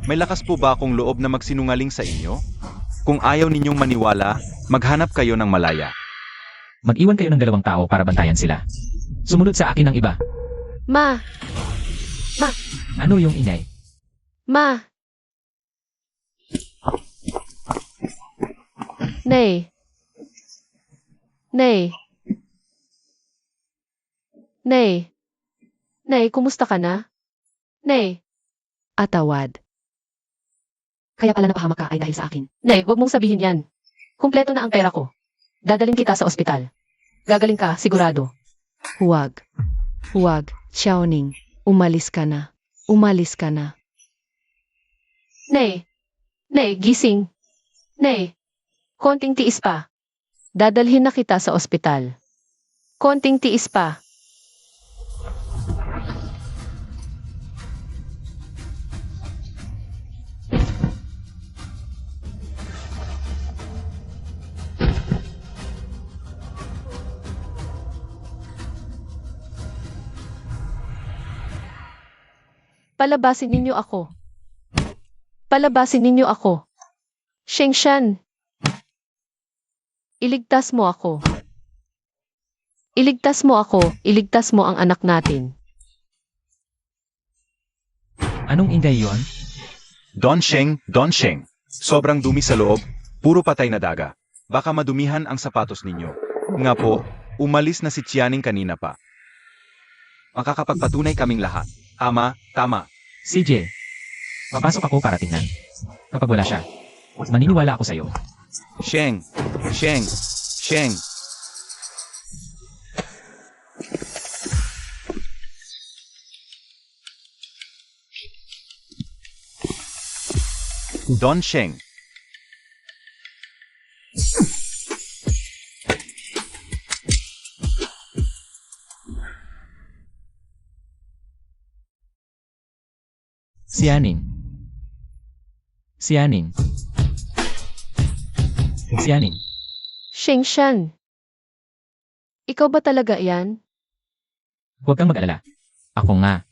May lakas po ba akong loob na magsinungaling sa inyo? Kung ayaw ninyong maniwala, maghanap kayo ng malaya. Mag-iwan kayo ng 2 tao para bantayan sila. Sumunod sa akin ang iba. ma, Ano yung ingay? ma. Nay. Nay, kumusta ka na? Nay, Atawad. Kaya pala napahamak ka ay dahil sa akin. Nay, huwag mong sabihin yan. Kumpleto na ang pera ko. Dadalhin kita sa ospital. Gagaling ka, sigurado. Huwag. Xiaoning, umalis ka na. Umalis ka na. Nay, gising. Nay, konting tiis pa. Dadalhin na kita sa ospital. Konting tiis pa. Palabasin ninyo ako. Palabasin ninyo ako. Shengshan. Iligtas mo ako. Iligtas mo ako. Iligtas mo ang anak natin. Anong ingay yon? Don Sheng, Don Sheng. Sobrang dumi sa loob, puro patay na daga. Baka madumihan ang sapatos ninyo. Nga po, umalis na si Tianing kanina pa. Makakapagpatunay kaming lahat. Tama. CJ, papasok ako para tingnan. Kapag wala siya, maniniwala ako sa'yo. Sheng. Don Sheng. Sianing. Shengshan. Ikaw ba talaga yan? Huwag kang mag-alala. Ako nga.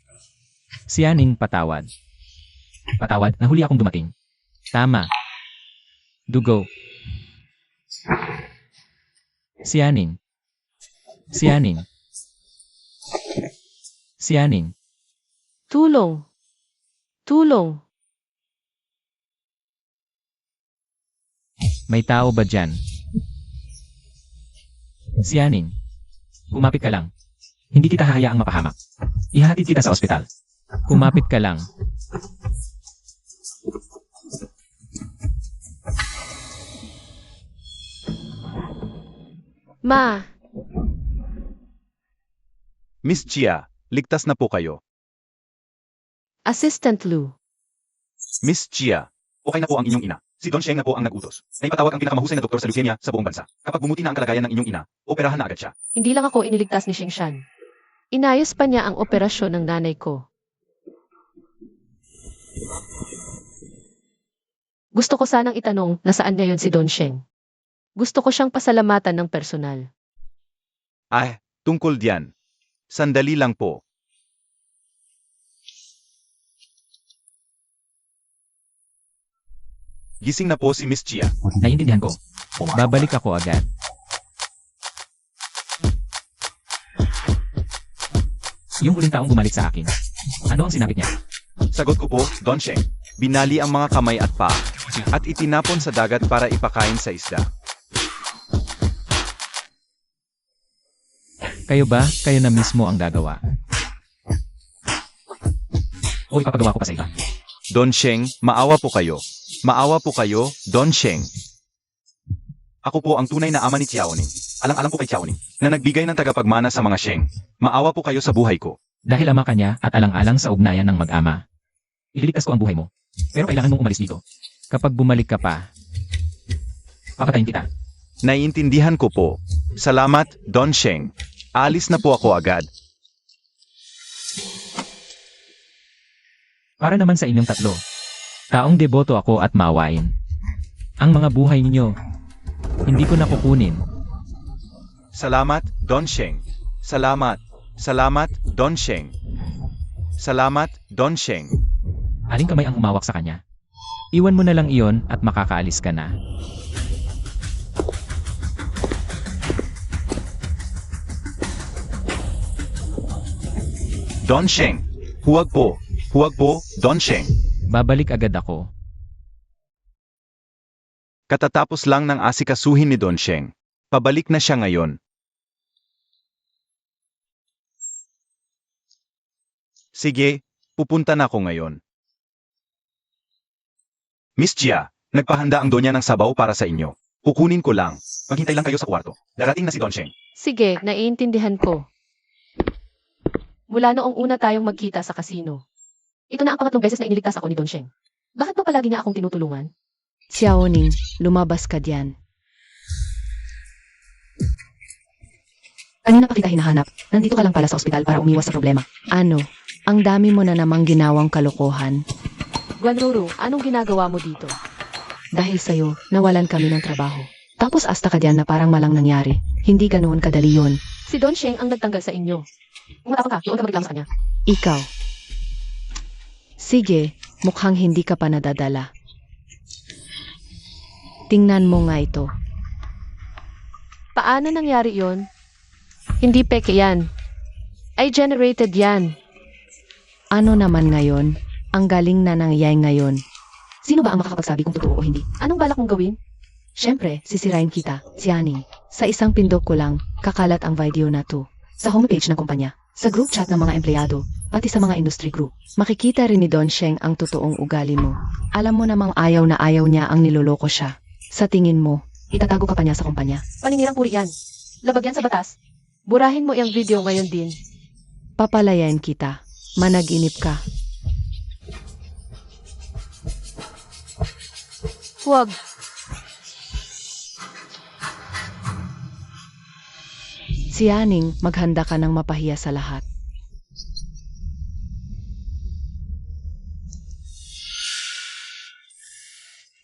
Sianing, patawad. Patawad, nahuli akong dumating. Tama. Dugo. Sianing. Tulong. May tao ba dyan? Sianing. Kumapit ka lang. Hindi kita hahayaang mapahamak. Ihatid kita sa ospital. Kumapit ka lang. Ma, Miss Chia, ligtas na po kayo. Assistant Lu. Miss Chia, okay na po ang inyong ina. Si Don Sheng na po ang nag-utos. Naipatawag ang pinakamahusay na doktor sa leukemia sa buong bansa. Kapag bumuti na ang kalagayan ng inyong ina, operahan na agad siya. Hindi lang ako iniligtas ni Shengshan. Inayos pa niya ang operasyon ng nanay ko. Gusto ko sanang itanong nasaan ngayon si Don Sheng. Gusto ko siyang pasalamatan ng personal. Tungkol diyan. Sandali lang po. Gising na po si Miss Chia. Naiintindihan ko. Babalik ako agad. Yung huling taong bumalik sa akin. Ano ang sinabi niya? Sagot ko po, Don Sheng. Binali ang mga kamay at paa at itinapon sa dagat para ipakain sa isda. Kayo ba? Kayo na mismo ang gagawa. O ipapagawa ko pa sa iba. Don Sheng, maawa po kayo. Maawa po kayo, Don Sheng. Ako po ang tunay na ama ni Xiaoning. Alang-alang po kay Xiaoning na nagbigay ng tagapagmana sa mga Sheng. Maawa po kayo sa buhay ko. Dahil ama ka niya at alang-alang sa ugnayan ng mag-ama. Ililigtas ko ang buhay mo. Pero kailangan mong umalis dito. Kapag bumalik ka pa, papatayin kita. Naiintindihan ko po. Salamat, Don Sheng. Alis na po ako agad. Para naman sa inyong tatlo. Taong deboto ako at maawain. Ang mga buhay ninyo, hindi ko nakukunin. Salamat, Don Sheng. Salamat. Salamat, Don Sheng. Salamat, Don Sheng. Aling kamay ang umawak sa kanya. Iwan mo na lang iyon at makakaalis ka na. Don Sheng. Huwag po. Huwag po, Don Sheng. Babalik agad ako. Katatapos lang ng asikasuhin ni Don Sheng. Pabalik na siya ngayon. Sige, pupunta na ako ngayon. Miss Chia, nagpahanda ang donya ng sabaw para sa inyo. Kukunin ko lang. Maghintay lang kayo sa kwarto. Darating na si Don Sheng. Sige, naiintindihan ko. Mula noong una tayong magkita sa kasino. Ito na ang pangatlong beses na iniligtas ako ni Don Sheng. Bakit ba palagi niya akong tinutulungan? Xiaoning, lumabas ka diyan. Kanina pa kita hinahanap. Nandito ka lang pala sa ospital para umiwas sa problema. Ano? Ang dami mo na namang ginawang kalokohan. Guanruru, anong ginagawa mo dito? Dahil sa'yo, nawalan kami ng trabaho. Tapos asta ka diyan na parang malang nangyari. Hindi ganoon kadali yun. Si Don Sheng ang nagtanggal sa inyo. Kung matapang ka, doon ka magreklamo sa kanya. Ikaw. Sige, mukhang hindi ka pa nadadala. Tingnan mo nga ito. Paano nangyari yon? Hindi peke yan. I generated yan. Ano naman ngayon? Ang galing na nangyay ngayon. Sino ba ang makakapagsabi kung totoo o hindi? Anong balak mong gawin? Siyempre, sisirain kita, si Aning. Sa isang pindot ko lang, kakalat ang video na to. Sa homepage ng kumpanya, sa group chat ng mga empleyado, pati sa mga industry group. Makikita rin ni Don Sheng ang totoong ugali mo. Alam mo namang ayaw na ayaw niya ang niloloko siya. Sa tingin mo, itatago ka pa niya sa kumpanya. Paninirang puri yan. Labag yan sa batas. Burahin mo yung video ngayon din. Papalayain kita. Managinip ka. Huwag. Si Aning, maghanda ka ng mapahiya sa lahat.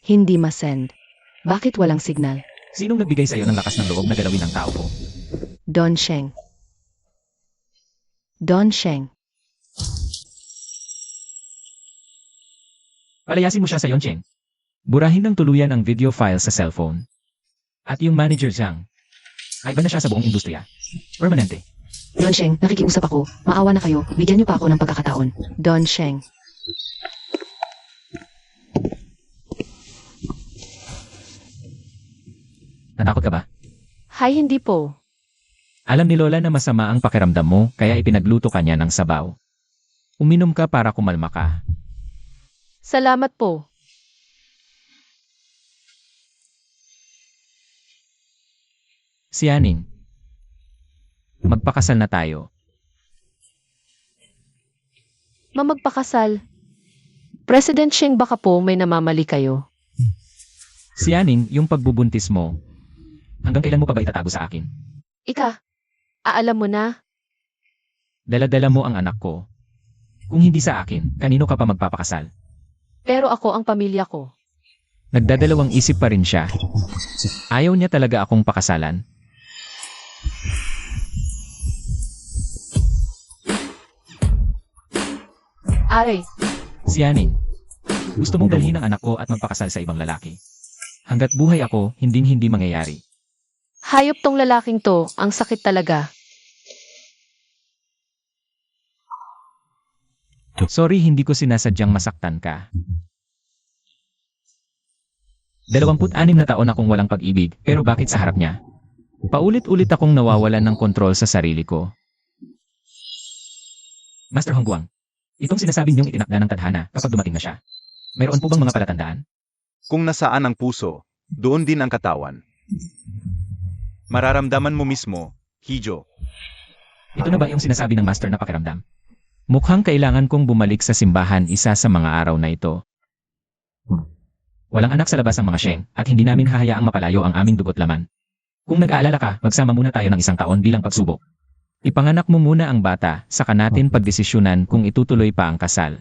Hindi masend. Bakit walang signal? Sinong nagbigay sa'yo ng lakas ng loob na galawin ang tao ko? Don Sheng. Don Sheng. Palayasin mo siya sa yon, Cheng. Burahin ng tuluyan ang video file sa cellphone. At yung manager Zhang, ay ba na siya sa buong industriya? Permanente. Don Sheng, nakikiusap ako. Maawa na kayo. Bigyan niyo pa ako ng pagkakataon. Don Sheng. Natakot ka ba? Hay, hindi po. Alam ni Lola na masama ang pakiramdam mo, kaya ipinagluto ka niya ng sabaw. Uminom ka para kumalma ka. Salamat po. Si Aning. Magpakasal na tayo. Mamagpakasal. President Sheng, baka po may namamali kayo. Si Aning, yung pagbubuntis mo. Hanggang kailan mo pa ba itatago sa akin? Aalam mo na. Dala-dala mo ang anak ko. Kung hindi sa akin, kanino ka pa magpapakasal? Pero ako ang pamilya ko. Nagdadalawang isip pa rin siya. Ayaw niya talaga akong pakasalan. Aray, Si Aning. Gusto mong dalhin ang anak ko at magpakasal sa ibang lalaki. Hanggat buhay ako, hinding-hindi mangyayari. hayop tong lalaking to. Ang sakit talaga. Sorry, hindi ko sinasadyang masaktan ka. 26 na taon akong walang pag-ibig, pero bakit sa harap niya? Paulit-ulit akong nawawalan ng kontrol sa sarili ko. Master Hongguang, itong sinasabi niyong itinakda ng tadhana kapag dumating na siya. Mayroon po bang mga palatandaan? Kung nasaan ang puso, doon din ang katawan. Mararamdaman mo mismo, Hijo. Ito na ba yung sinasabi ng master na pakiramdam? Mukhang kailangan kong bumalik sa simbahan isa sa mga araw na ito. Walang anak sa labas ang mga Sheng, at hindi namin hahayaang mapalayo ang aming dugot laman. Kung nag-aalala ka, magsama muna tayo ng isang taon bilang pagsubok. Ipanganak mo muna ang bata, saka natin pagdesisyonan kung itutuloy pa ang kasal.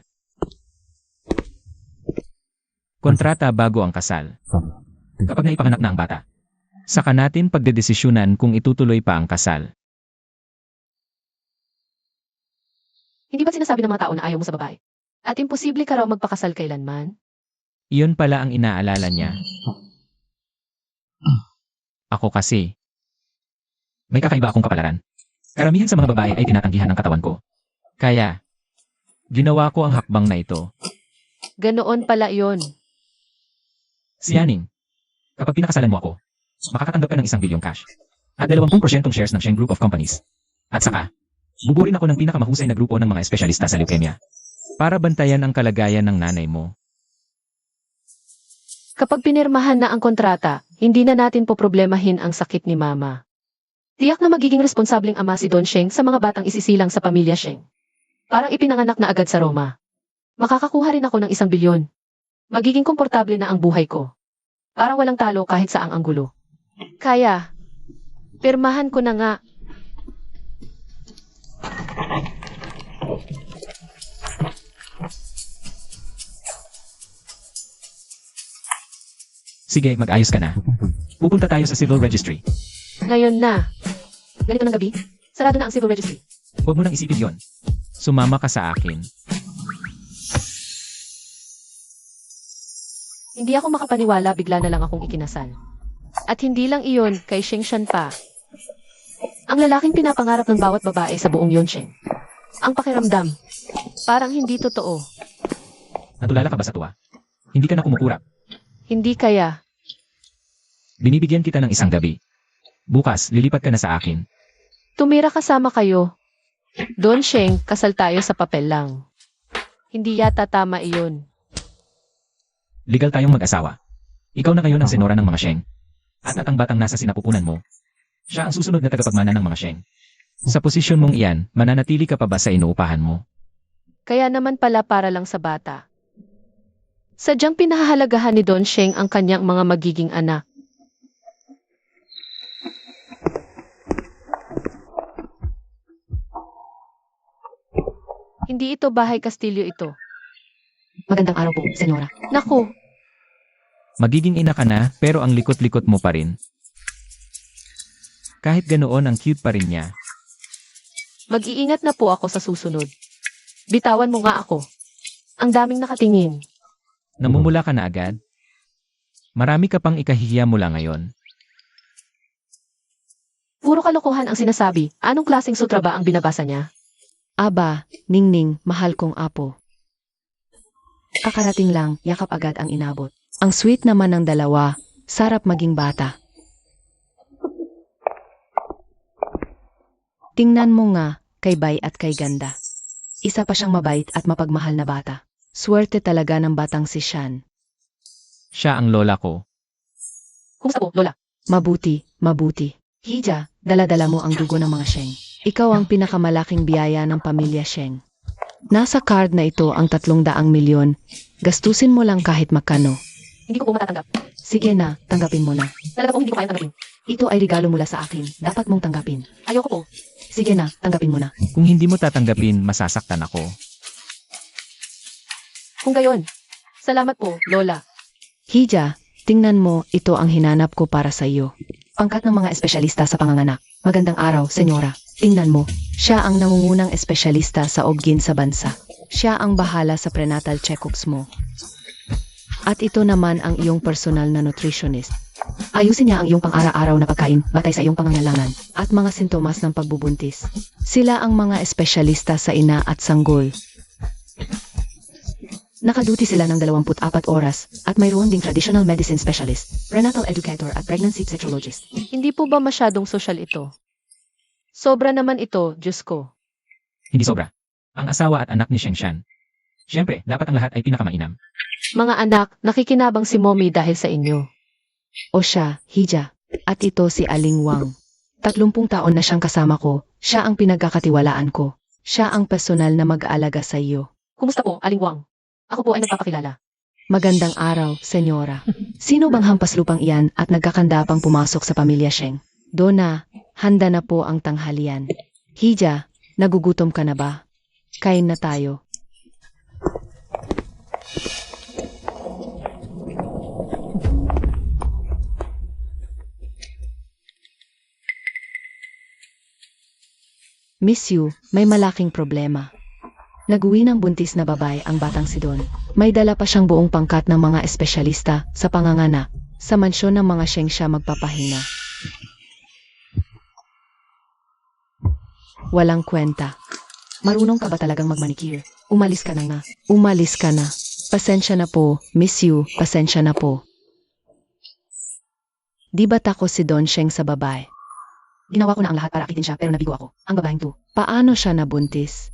Kontrata bago ang kasal. Kapag naipanganak na ang bata, saka natin pagdedesisyonan kung itutuloy pa ang kasal. Hindi ba sinasabi ng mga tao na ayaw mo sa babae? At imposible ka raw magpakasal kailanman? Iyon pala ang inaalala niya. Ako kasi. May kakaiba akong kapalaran. Karamihan sa mga babae ay tinatanggihan ng katawan ko. Kaya, ginawa ko ang hakbang na ito. Ganoon pala yon. Si Yaning, kapag pinakasalan mo ako, makakatanggap ka ng 1 bilyong cash. At 20% shares ng Sheng Group of Companies. At saka, buburin ako ng pinakamahusay na grupo ng mga espesyalista sa leukemia. Para bantayan ang kalagayan ng nanay mo. Kapag pinirmahan na ang kontrata, hindi na natin poproblemahin ang sakit ni Mama. Tiyak na magiging responsableng ama si Don Sheng sa mga batang isisilang sa pamilya Sheng. Parang ipinanganak na agad sa Roma. Makakakuha rin ako ng 1 bilyon. Magiging komportable na ang buhay ko. Parang walang talo kahit saang anggulo. Kaya, pirmahan ko na nga. Sige, mag-ayos ka na. Pupunta tayo sa civil registry. Ngayon na. Ganito ng gabi, sarado na ang civil registry. Huwag mo nang isipin yon. Sumama ka sa akin. Hindi ako makapaniwala, bigla na lang akong ikinasal. At hindi lang iyon, kay Shengshan pa. Ang lalaking pinapangarap ng bawat babae sa buong Yonsheng. Ang pakiramdam, parang hindi totoo. Natulala ka ba sa tuwa? Hindi ka na kumukurap. Hindi kaya. Binibigyan kita ng isang gabi. Bukas, lilipat ka na sa akin. Tumira kasama kayo. Don Sheng, kasal tayo sa papel lang. Hindi yata tama iyon. Legal tayong mag-asawa. Ikaw na ngayon ang senora ng mga Sheng. At ang batang nasa sinapupunan mo, siya ang susunod na tagapagmana ng mga Sheng. Sa posisyon mong iyan, mananatili ka pa ba sa inuupahan mo? Kaya naman pala para lang sa bata. Sadyang pinahahalagahan ni Don Sheng ang kanyang mga magiging anak. Hindi ito bahay kastilyo ito. Magandang araw po, senyora. Naku, Magiging ina ka na, pero ang likot-likot mo pa rin. Kahit ganoon ang cute pa rin niya. mag-iingat na po ako sa susunod. Bitawan mo nga ako. Ang daming nakatingin. Namumula ka na agad? Marami ka pang ikahihiya mula ngayon. Puro kalokohan ang sinasabi. Anong klaseng sutra ba ang binabasa niya? Aba, Ningning, mahal kong apo. Kakarating lang, yakap agad ang inabot. Ang sweet naman ng dalawa, sarap maging bata. Tingnan mo nga, kay Bay at kay Ganda. Isa pa siyang mabait at mapagmahal na bata. Swerte talaga ng batang si Shan. Siya ang lola ko. Kumusta po, Lola? Mabuti, mabuti. Hija, dala-dala mo ang dugo ng mga Sheng. Ikaw ang pinakamalaking biyaya ng pamilya Sheng. Nasa card na ito ang 300 milyon. Gastusin mo lang kahit magkano. Hindi ko po matatanggap. Sige na, tanggapin mo na. Talaga pong hindi ko kayang tanggapin. Ito ay regalo mula sa akin. Dapat mong tanggapin. Ayoko po. Sige na, tanggapin mo na. Kung hindi mo tatanggapin, masasaktan ako. Kung gayon. Salamat po, Lola. Hija, tingnan mo, ito ang hinanap ko para sa iyo. Pangkat ng mga espesyalista sa panganganak. Magandang araw, senyora. Tingnan mo, siya ang nangungunang espesyalista sa obgyn sa bansa. Siya ang bahala sa prenatal check-ups mo. At ito naman ang iyong personal na nutritionist. Ayusin niya ang iyong pang-araw-araw na pagkain batay sa iyong pangangailangan at mga sintomas ng pagbubuntis. Sila ang mga espesyalista sa ina at sanggol. Nakaduty sila ng 24 oras at mayroon ding traditional medicine specialist, prenatal educator at pregnancy sexologist. Hindi po ba masyadong sosyal ito? Sobra naman ito, Diyos ko. Hindi sobra. Ang asawa at anak ni Sheng Shan. Siyempre, dapat ang lahat ay pinakamainam. Mga anak, nakikinabang si Mommy dahil sa inyo. O siya, Hija. At ito si Aling Wang. 30 taon na siyang kasama ko. Siya ang pinagkakatiwalaan ko. Siya ang personal na mag-aalaga sa iyo. Kumusta po, Aling Wang? Ako po ay nagpapakilala. Magandang araw, senyora. Sino bang hampas lupang iyan at nagkakanda pang pumasok sa pamilya Sheng? Dona, handa na po ang tanghalian. Hija, nagugutom ka na ba? Kain na tayo. Miss Yu, may malaking problema. Nag-uwi ng buntis na babae ang batang si Don. May dala pa siyang buong pangkat ng mga espesyalista sa panganganak. Sa mansyon ng mga Sheng siya magpapahinga. Walang kwenta. Marunong ka ba talagang magmanicure? Umalis ka na nga. Umalis ka na. Pasensya na po, Miss Yu, pasensya na po. Di ba tako si Don Sheng sa babae? Ginawa ko na ang lahat para akitin siya pero nabigo ako. Ang babaeng to. Paano siya nabuntis?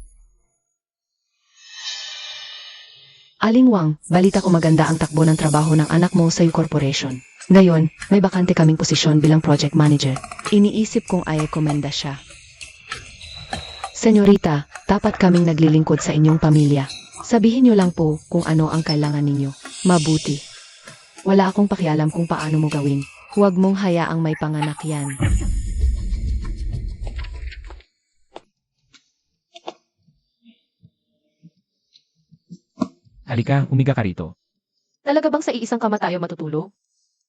Aling Wang, balita ko maganda ang takbo ng trabaho ng anak mo sa Yu Corporation. Ngayon, may bakante kaming posisyon bilang project manager. Iniisip kong i-rekomenda siya. Senyorita, tapat kaming naglilingkod sa inyong pamilya. Sabihin niyo lang po kung ano ang kailangan ninyo. Mabuti. Wala akong pakialam kung paano mo gawin. Huwag mong hayaang may panganak yan. Halika, umiga ka rito. Talaga bang sa iisang kama tayo matutulog?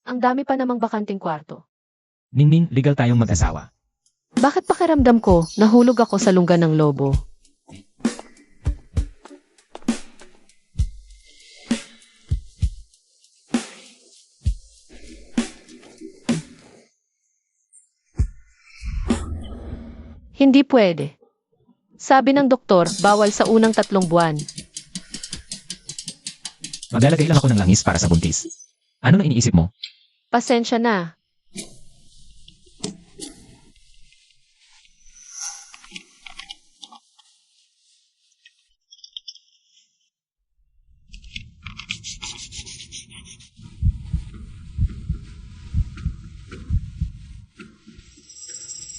Ang dami pa namang bakanting kwarto. Ningning, legal tayong mag-asawa. Bakit pakiramdam ko, nahulog ako sa lungga ng lobo? Hindi pwede. Sabi ng doktor, bawal sa unang 3 buwan. Maglalagay lang ako ng langis para sa buntis. Ano na iniisip mo? Pasensya na.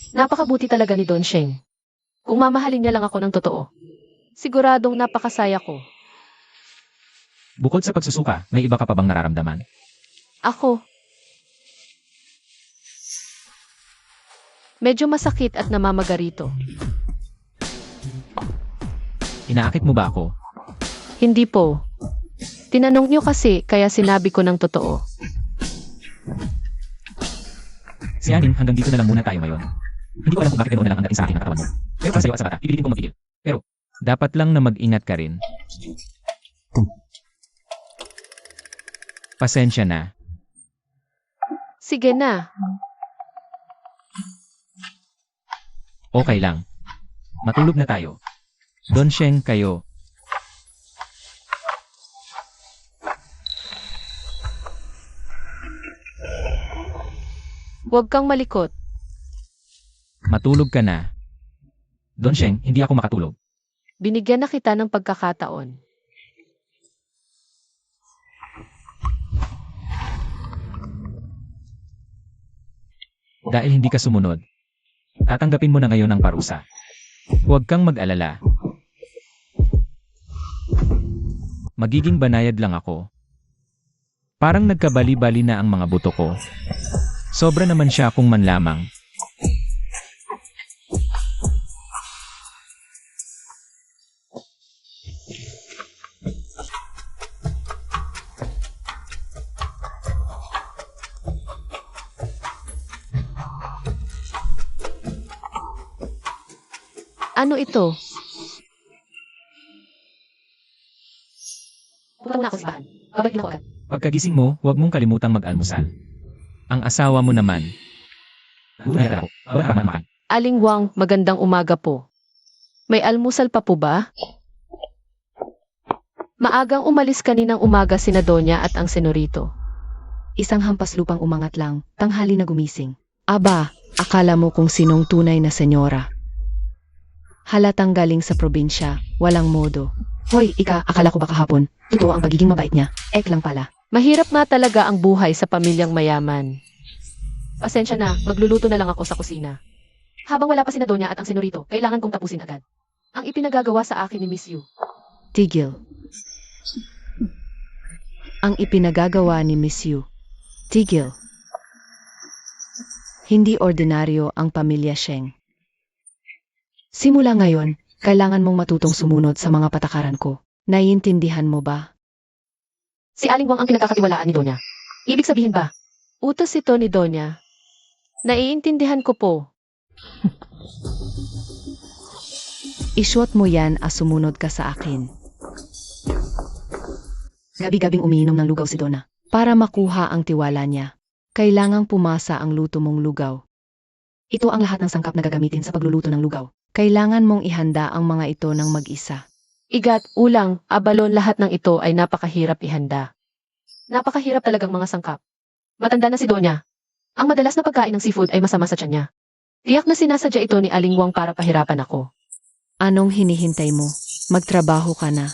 Napakabuti talaga ni Don Sheng. Kung mamahalin niya lang ako ng totoo, siguradong napakasaya ko. Bukod sa pagsusuka, may iba ka pa bang nararamdaman? Ako. Medyo masakit at namamagarito. Inaakit mo ba ako? Hindi po. Tinanong niyo kasi kaya sinabi ko ng totoo. Si Aning, hanggang dito na lang muna tayo ngayon. Hindi ko alam kung bakit ganoon na lang ang dating sa akin ng katawan mo. Pero para sa'yo at sa bata, pipilitin kong magpigil. Pero, dapat lang na mag-ingat ka rin. Pasensya na. Sige na. Okay lang. Matulog na tayo. Don Sheng kayo. Huwag kang malikot. Matulog ka na. Don Sheng, hindi ako makatulog. Binigyan na kita ng pagkakataon. Dahil hindi ka sumunod, tatanggapin mo na ngayon ang parusa. Huwag kang mag-alala. Magiging banayad lang ako. Parang nagkabali-bali na ang mga buto ko. Sobra naman siya kung man lamang. Ano ito? Punta muna ako sa bahan. Babalik na ako agad. Pagkagising mo, huwag mong kalimutang mag-almusal. Ang asawa mo naman. Gutom na ako. Bawal ka makan. Aling Wang, magandang umaga po. May almusal pa po ba? Maagang umalis kaninang umaga sina Donya at ang senorito. Isang hampas lupang umangat lang, tanghali na gumising. Aba, akala mo kung sinong tunay na senyora. Halatang galing sa probinsya, walang modo. Hoy, akala ko ba kahapon? Totoo ang pagiging mabait niya. Ek lang pala. Mahirap nga talaga ang buhay sa pamilyang mayaman. Pasensya na, magluluto na lang ako sa kusina. Habang wala pa sina Donya at ang senorito, kailangan kong tapusin agad. Ang ipinagagawa sa akin ni Miss Yu. Tigil. Ang ipinagagawa ni Miss Yu. Tigil. Hindi ordinaryo ang pamilya Sheng. Simula ngayon, kailangan mong matutong sumunod sa mga patakaran ko. Naiintindihan mo ba? Si Aling Wang ang pinagkakatiwalaan ni Donya. Ibig sabihin ba? Utos ito ni Donya. Naiintindihan ko po. Isuot mo yan at sumunod ka sa akin. Gabi-gabing umiinom ng lugaw si Donna. Para makuha ang tiwala niya, kailangang pumasa ang luto mong lugaw. Ito ang lahat ng sangkap na gagamitin sa pagluluto ng lugaw. Kailangan mong ihanda ang mga ito ng mag-isa. Igat, ulang, abalon, lahat ng ito ay napakahirap ihanda. Napakahirap talagang mga sangkap. Matanda na si Donya. Ang madalas na pagkain ng seafood ay masama sa tiyan niya. Tiyak na sinasadya ito ni Aling Wang para pahirapan ako. Anong hinihintay mo? Magtrabaho ka na.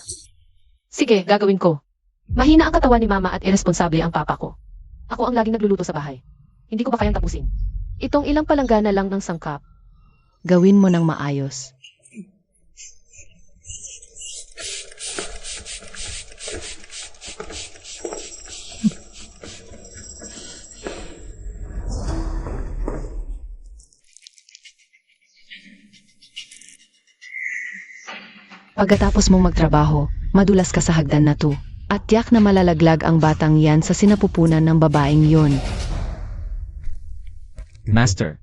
Sige, gagawin ko. Mahina ang katawan ni Mama at irresponsable ang papa ko. Ako ang laging nagluluto sa bahay. Hindi ko ba kayang tapusin? Itong ilang palanggana lang ng sangkap. Gawin mo ng maayos. Pagkatapos mong magtrabaho, madulas ka sa hagdan na to. At tiyak na malalaglag ang batang yan sa sinapupunan ng babaeng yon. Master,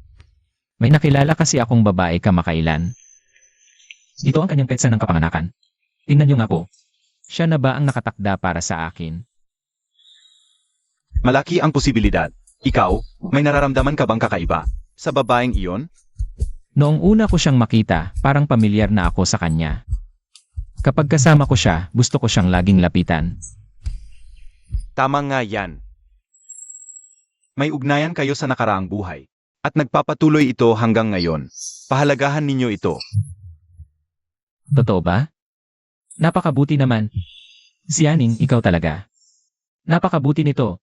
may nakilala kasi akong babae kamakailan. Ito ang kanyang petsa ng kapanganakan. Tingnan niyo nga po. Siya na ba ang nakatakda para sa akin? Malaki ang posibilidad. Ikaw, may nararamdaman ka bang kakaiba sa babaeng iyon? Noong una ko siyang makita, parang pamilyar na ako sa kanya. Kapag kasama ko siya, gusto ko siyang laging lapitan. Tama nga yan. May ugnayan kayo sa nakaraang buhay. At nagpapatuloy ito hanggang ngayon. Pahalagahan ninyo ito. Totoo ba? Napakabuti naman. Sianing, ikaw talaga. Napakabuti nito.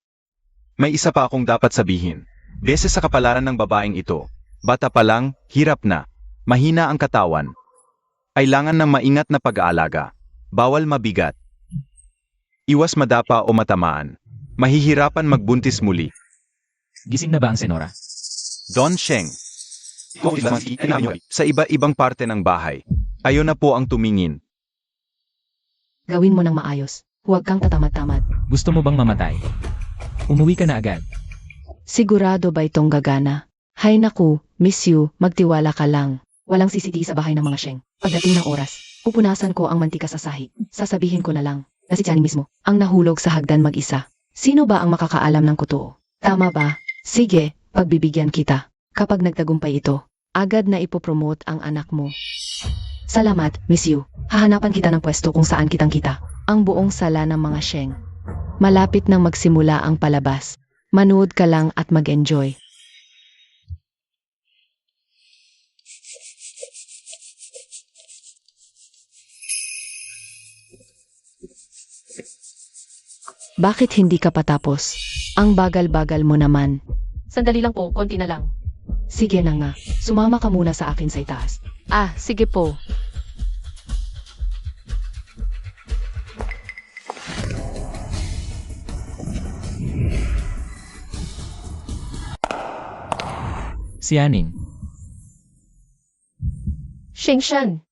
May isa pa akong dapat sabihin. Beses sa kapalaran ng babaeng ito. Bata pa lang, hirap na. Mahina ang katawan. Kailangan ng maingat na pag-aalaga. Bawal mabigat. Iwas madapa o matamaan. Mahihirapan magbuntis muli. Gising na ba ang senora? Don Sheng. Sa iba-ibang parte ng bahay. Ayon na po ang tumingin. Gawin mo ng maayos. Huwag kang tatamad-tamad. Gusto mo bang mamatay? Umuwi ka na agad. Sigurado ba itong gagana? Hay naku, miss you, magtiwala ka lang. Walang CCTV sa bahay ng mga Sheng. Pagdating ng oras, pupunasan ko ang mantika sa sahig. Sasabihin ko na lang na si Tianing mismo ang nahulog sa hagdan mag-isa. Sino ba ang makakaalam ng totoo? Tama ba? Sige, pagbibigyan kita. Kapag nagtagumpay ito, agad na ipopromote ang anak mo. Salamat, miss you. Hahanapan kita ng pwesto kung saan kitang-kita ang buong sala ng mga Sheng. Malapit nang magsimula ang palabas. Manood ka lang at mag-enjoy. Bakit hindi ka patapos? Ang bagal-bagal mo naman. Sandali lang po, konti na lang. Sige na nga, sumama ka muna sa akin sa itaas. Ah, sige po. Sianing, Shengshan,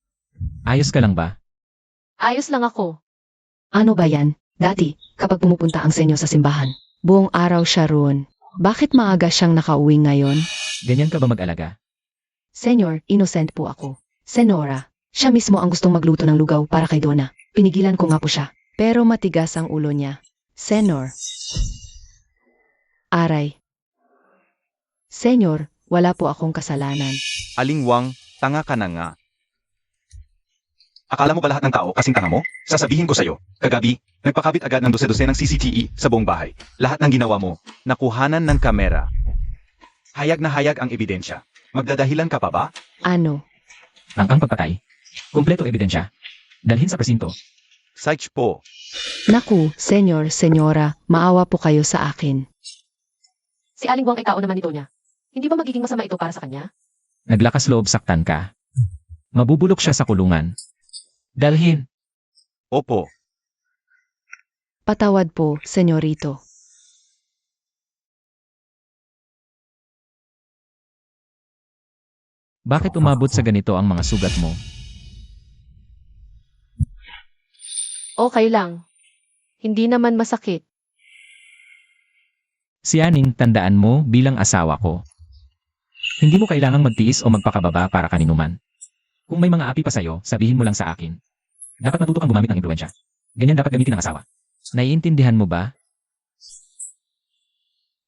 ayos ka lang ba? ayos lang ako. Ano ba yan? Dati, kapag pumupunta ang senyo sa simbahan, buong araw siya roon. Bakit maaga siyang nakauwi ngayon? Ganyan ka ba mag-alaga? Senyor, innocent po ako. Senora, siya mismo ang gustong magluto ng lugaw para kay Donna. Pinigilan ko nga po siya. Pero matigas ang ulo niya. Senor. Aray. Senyor, wala po akong kasalanan. Aling Wang, tanga ka na nga. Akala mo ba lahat ng tao kasing tanga mo? Sasabihin ko sa'yo, kagabi, nagpakabit agad ng dose-dose ng CCTV sa buong bahay. Lahat ng ginawa mo, nakuhanan ng kamera. Hayag na hayag ang ebidensya. Magdadahilan ka pa ba? Ano? Ang pagpatay? Kumpleto ebidensya. Dalhin sa presinto. Saich po. Naku, senyor, senyora, maawa po kayo sa akin. Si Aling Wang ay tao naman ito niya. Hindi ba magiging masama ito para sa kanya? Naglakas loob saktan ka. Mabubulok siya sa kulungan. Dalhin. Opo. Patawad po, senyorito. Bakit umabot sa ganito ang mga sugat mo? Okay lang. Hindi naman masakit. Sianing, tandaan mo bilang asawa ko. Hindi mo kailangang magtiis o magpakababa para kaninuman. Kung may mga api pa sa'yo, sabihin mo lang sa akin. Dapat matuto kang gumamit ng impluensya. Ganyan dapat gamitin ng asawa. Naiintindihan mo ba?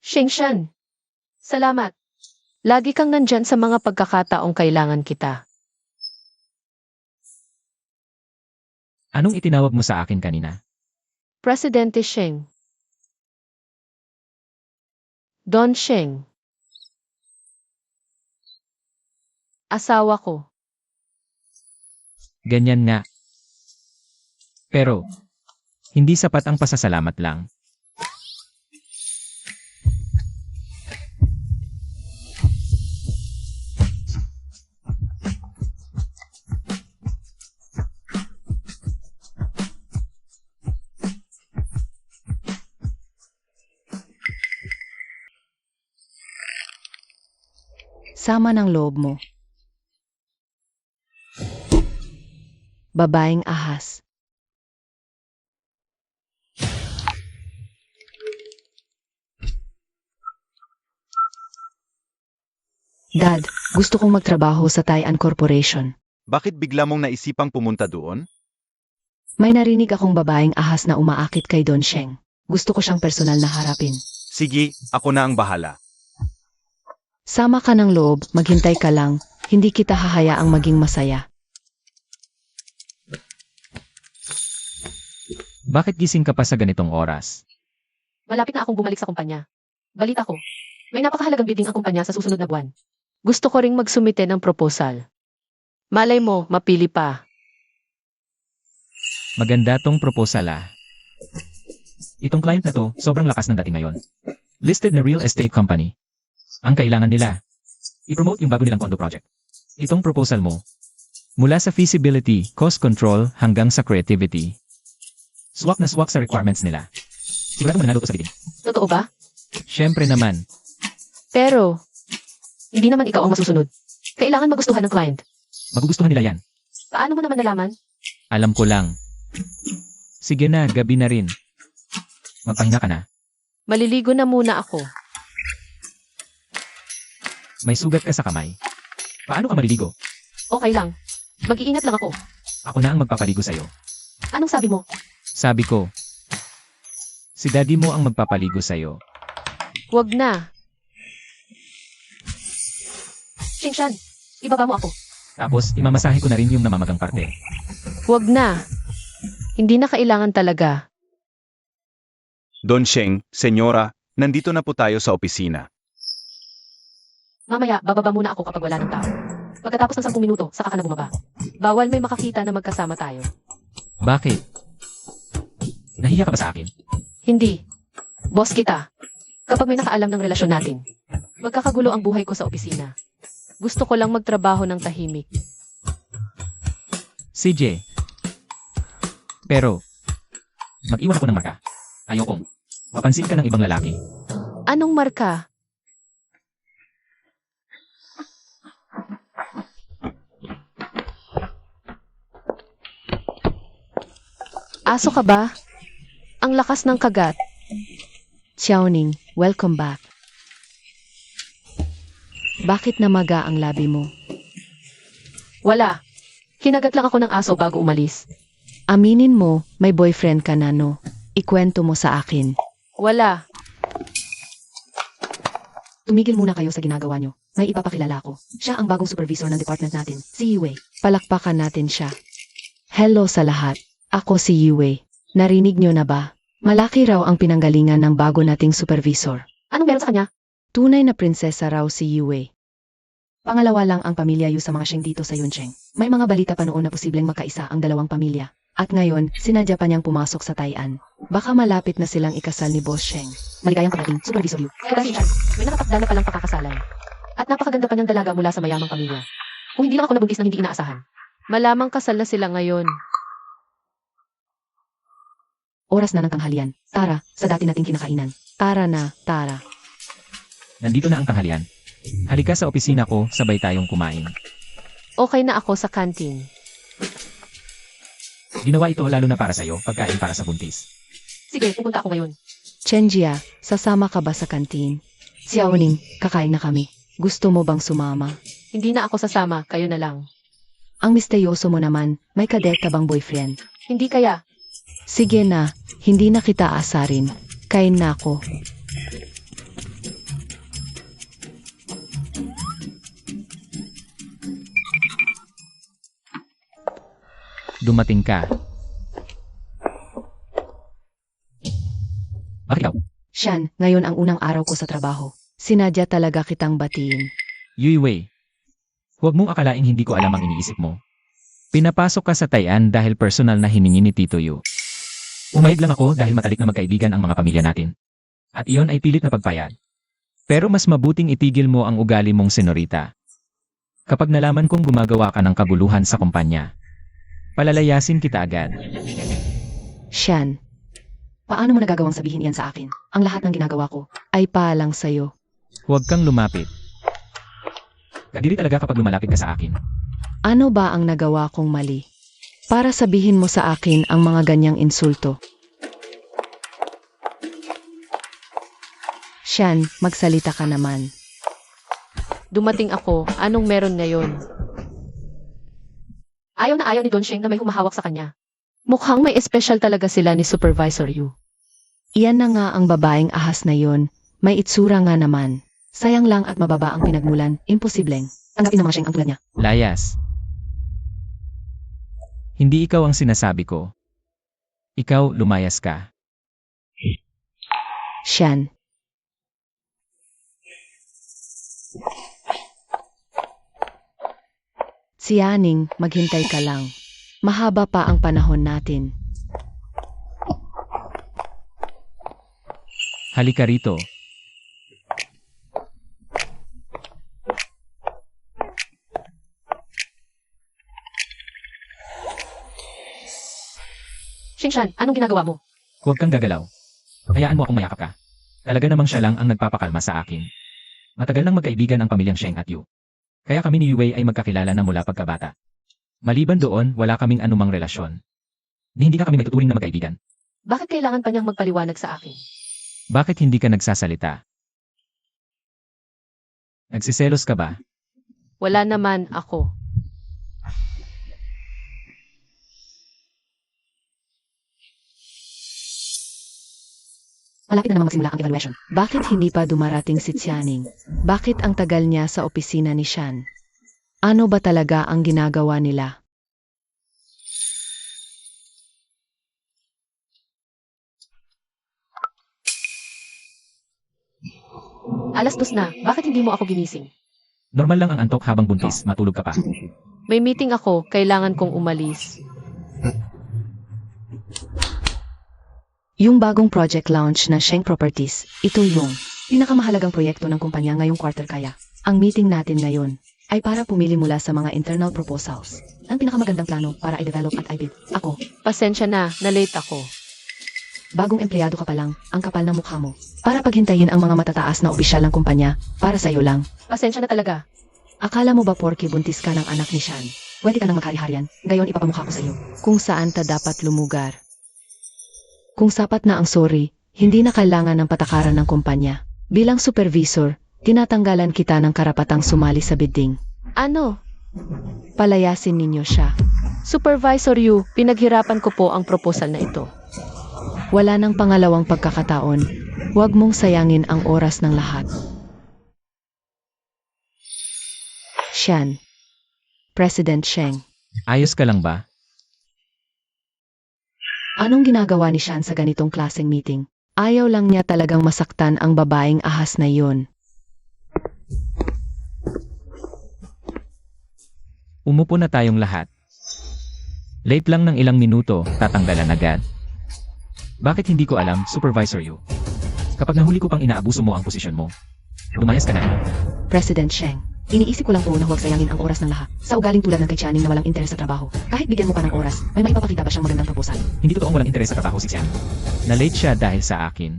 Shengshan, salamat. Lagi kang nandyan sa mga pagkakataong kailangan kita. Anong itinawag mo sa akin kanina? Presidente Sheng. Don Sheng. Asawa ko. Ganyan nga. Pero, hindi sapat ang pasasalamat lang. Sama ng loob mo. Babaeng ahas. Dad, gusto kong magtrabaho sa Taian Corporation. Bakit bigla mong naisipang pumunta doon? May narinig akong babaeng ahas na umaakit kay Don Sheng. Gusto ko siyang personal na harapin. Sige, ako na ang bahala. Sama ka ng loob, maghintay ka lang. Hindi kita hahayaang maging masaya. Bakit gising ka pa sa ganitong oras? Malapit na akong bumalik sa kumpanya. Balita ko, may napakahalagang bidding ang kumpanya sa susunod na buwan. Gusto ko ring magsumite ng proposal. Malay mo, mapili pa. Maganda tong proposal ah. Itong client na to, sobrang lakas ng dating ngayon. Listed na real estate company. Ang kailangan nila, i-promote yung bago nilang condo project. Itong proposal mo, mula sa feasibility, cost control, hanggang sa creativity, swak na swak sa requirements nila. Sigurado mo na to sa bidding. Totoo ba? Siyempre naman, Pero, hindi naman ikaw ang masusunod. Kailangan magustuhan ng client. magugustuhan nila yan. Paano mo naman nalaman? Alam ko lang. Sige na, gabi na rin. Magpahinga ka na. Maliligo na muna ako. May sugat ka sa kamay. Paano ka maliligo? Okay lang. Mag-iingat lang ako. Ako na ang magpapaligo sa'yo. Anong sabi mo? Sabi ko, si daddy mo ang magpapaligo sa'yo. Huwag na. Shingshan, ibaba mo ako. Tapos, imamasahe ko na rin yung namamagang parte. Huwag na. Hindi na kailangan talaga. Don Sheng, senyora, nandito na po tayo sa opisina. Mamaya, bababa muna ako kapag wala ng tao. Pagkatapos ng 10 minuto, saka ka na bumaba. Bawal may makakita na magkasama tayo. Bakit? Nahiya ka ba sa akin? Hindi. Boss kita. Kapag may nakaalam ng relasyon natin, magkakagulo ang buhay ko sa opisina. Gusto ko lang magtrabaho ng tahimik. CJ. Pero, mag-iwan ako ng marka. Ayokong mapansin ka ng ibang lalaki. Anong marka? Aso ka ba? Ang lakas ng kagat. Xiaoning, welcome back. Bakit namaga ang labi mo? Wala. Kinagat lang ako ng aso bago umalis. Aminin mo, may boyfriend ka na no? Ikwento mo sa akin. Wala. Tumigil muna kayo sa ginagawa nyo. May ipapakilala ko. Siya ang bagong supervisor ng department natin, si Yue. Palakpakan natin siya. Hello sa lahat. Ako si Yue. Narinig nyo na ba? Malaki raw ang pinanggalingan ng bago nating supervisor. Anong meron sa kanya? Tunay na prinsesa raw si Yue. Pangalawa lang ang pamilya Yu sa mga Sheng dito sa Yuncheng. May mga balita pa noon na posibleng magkaisa ang dalawang pamilya. At ngayon, sinadya pa niyang pumasok sa Taian. Baka malapit na silang ikasal ni Boss Sheng. Maligayang parating, Supervisor Yu. Kaya dahil siya, may nakatakda na palang pakakasalan. At napakaganda pa niyang dalaga mula sa mayamang pamilya. Kung hindi lang ako nabuntis ng hindi inaasahan. Malamang kasal na sila ngayon. Oras na ng tanghalian. Tara, sa dati nating kinakainan. Tara na, tara. Nandito na ang tanghalian. Halika sa opisina ko, sabay tayong kumain. Okay na ako sa kantin. Ginawa ito lalo na para sa'yo, pagkain para sa buntis. Sige, pupunta ako ngayon. Chenjia, sasama ka ba sa kantin? Xiaoning, kakain na kami. Gusto mo bang sumama? Hindi na ako sasama, kayo na lang. Ang misteryoso mo naman, may kadet ka bang boyfriend? Hindi kaya. Sige na, hindi na kita asarin. Kain na ako. Dumating ka. Bakit ikaw? Shan, ngayon ang unang araw ko sa trabaho. Sinadya talaga kitang batiin. Yui Wei. Huwag mong akalaing hindi ko alam ang iniisip mo. Pinapasok ka sa Taian dahil personal na hiningi ni Tito Yu. Umayag lang ako dahil matalik na magkaibigan ang mga pamilya natin. At iyon ay pilit na pagpayag. Pero mas mabuting itigil mo ang ugali mong senorita. Kapag nalaman kong gumagawa ka ng kaguluhan sa kumpanya, palalayasin kita agad. Shan, paano mo nagagawang sabihin iyan sa akin? Ang lahat ng ginagawa ko ay paalang sa'yo. Huwag kang lumapit. Kadiri talaga kapag lumalapit ka sa akin. Ano ba ang nagawa kong mali? Para sabihin mo sa akin ang mga ganyang insulto. Shan, magsalita ka naman. Dumating ako, anong meron ngayon? Ayaw na ayaw ni Don Sheng na may humahawak sa kanya. Mukhang may espesyal talaga sila ni Supervisor Yu. Iyan na nga ang babaeng ahas na yon. May itsura nga naman. Sayang lang at mababa ang pinagmulan, imposibleng. Tanggapin ng mga Sheng ang tulad niya. Layas. Hindi ikaw ang sinasabi ko. Ikaw, lumayas ka. Sian. Sianing, maghintay ka lang. Mahaba pa ang panahon natin. Halika rito. Shingshan, anong ginagawa mo? Huwag kang gagalaw. Hayaan mo akong mayakap ka. Talaga namang siya lang ang nagpapakalma sa akin. Matagal nang magkaibigan ang pamilyang Sheng at Yu. Kaya kami ni Yue ay magkakilala na mula pagkabata. Maliban doon, wala kaming anumang relasyon. Hindi na kami magtuturing na magkaibigan. Bakit kailangan pa niyang magpaliwanag sa akin? Bakit hindi ka nagsasalita? Nagsiselos ka ba? Wala naman ako. Malapit na namang magsimula ang evaluation. Bakit hindi pa dumarating si Xianing? Bakit ang tagal niya sa opisina ni Shan? Ano ba talaga ang ginagawa nila? Alas 2 na, bakit hindi mo ako ginising? Normal lang ang antok habang buntis, matulog ka pa. May meeting ako, kailangan kong umalis. Yung bagong project launch na Sheng Properties, ito yung pinakamahalagang proyekto ng kumpanya ngayong quarter kaya. Ang meeting natin ngayon ay para pumili mula sa mga internal proposals. Ang pinakamagandang plano para i-develop at i-bid. Ako, Pasensya na, na-late ako. bagong empleyado ka pa lang, ang kapal ng mukha mo. Para paghintayin ang mga matataas na opisyal ng kumpanya, para sa'yo lang. Pasensya na talaga. Akala mo ba porke buntis ka ng anak ni Shan? Pwede ka nang maghari-harian, gayon ipapamukha ko sa'yo. Kung saan ta dapat lumugar. Kung sapat na ang sorry, hindi na kailangan ng patakaran ng kumpanya. Bilang supervisor, tinatanggalan kita ng karapatang sumali sa bidding. Ano? Palayasin ninyo siya. Supervisor Yu, pinaghirapan ko po ang proposal na ito. Wala nang pangalawang pagkakataon. Huwag mong sayangin ang oras ng lahat. Shan. President Sheng. Ayos ka lang ba? Anong ginagawa ni Shan sa ganitong klaseng meeting? Ayaw lang niya talagang masaktan ang babaeng ahas na iyon. Umupo na tayong lahat. Late lang ng ilang minuto, tatanggalan agad. Bakit hindi ko alam, Supervisor Yu? Kapag nahuli ko pang inaabuso mo ang posisyon mo, lumayas ka na. President Sheng. Iniisip ko lang po na huwag sayangin ang oras ng lahat. Sa ugaling tulad ng kay Channing na walang interes sa trabaho. Kahit bigyan mo pa ng oras, may maipapakita ba siyang magandang proposal? Hindi totoong walang interes sa trabaho si Xian. Na-late siya dahil sa akin.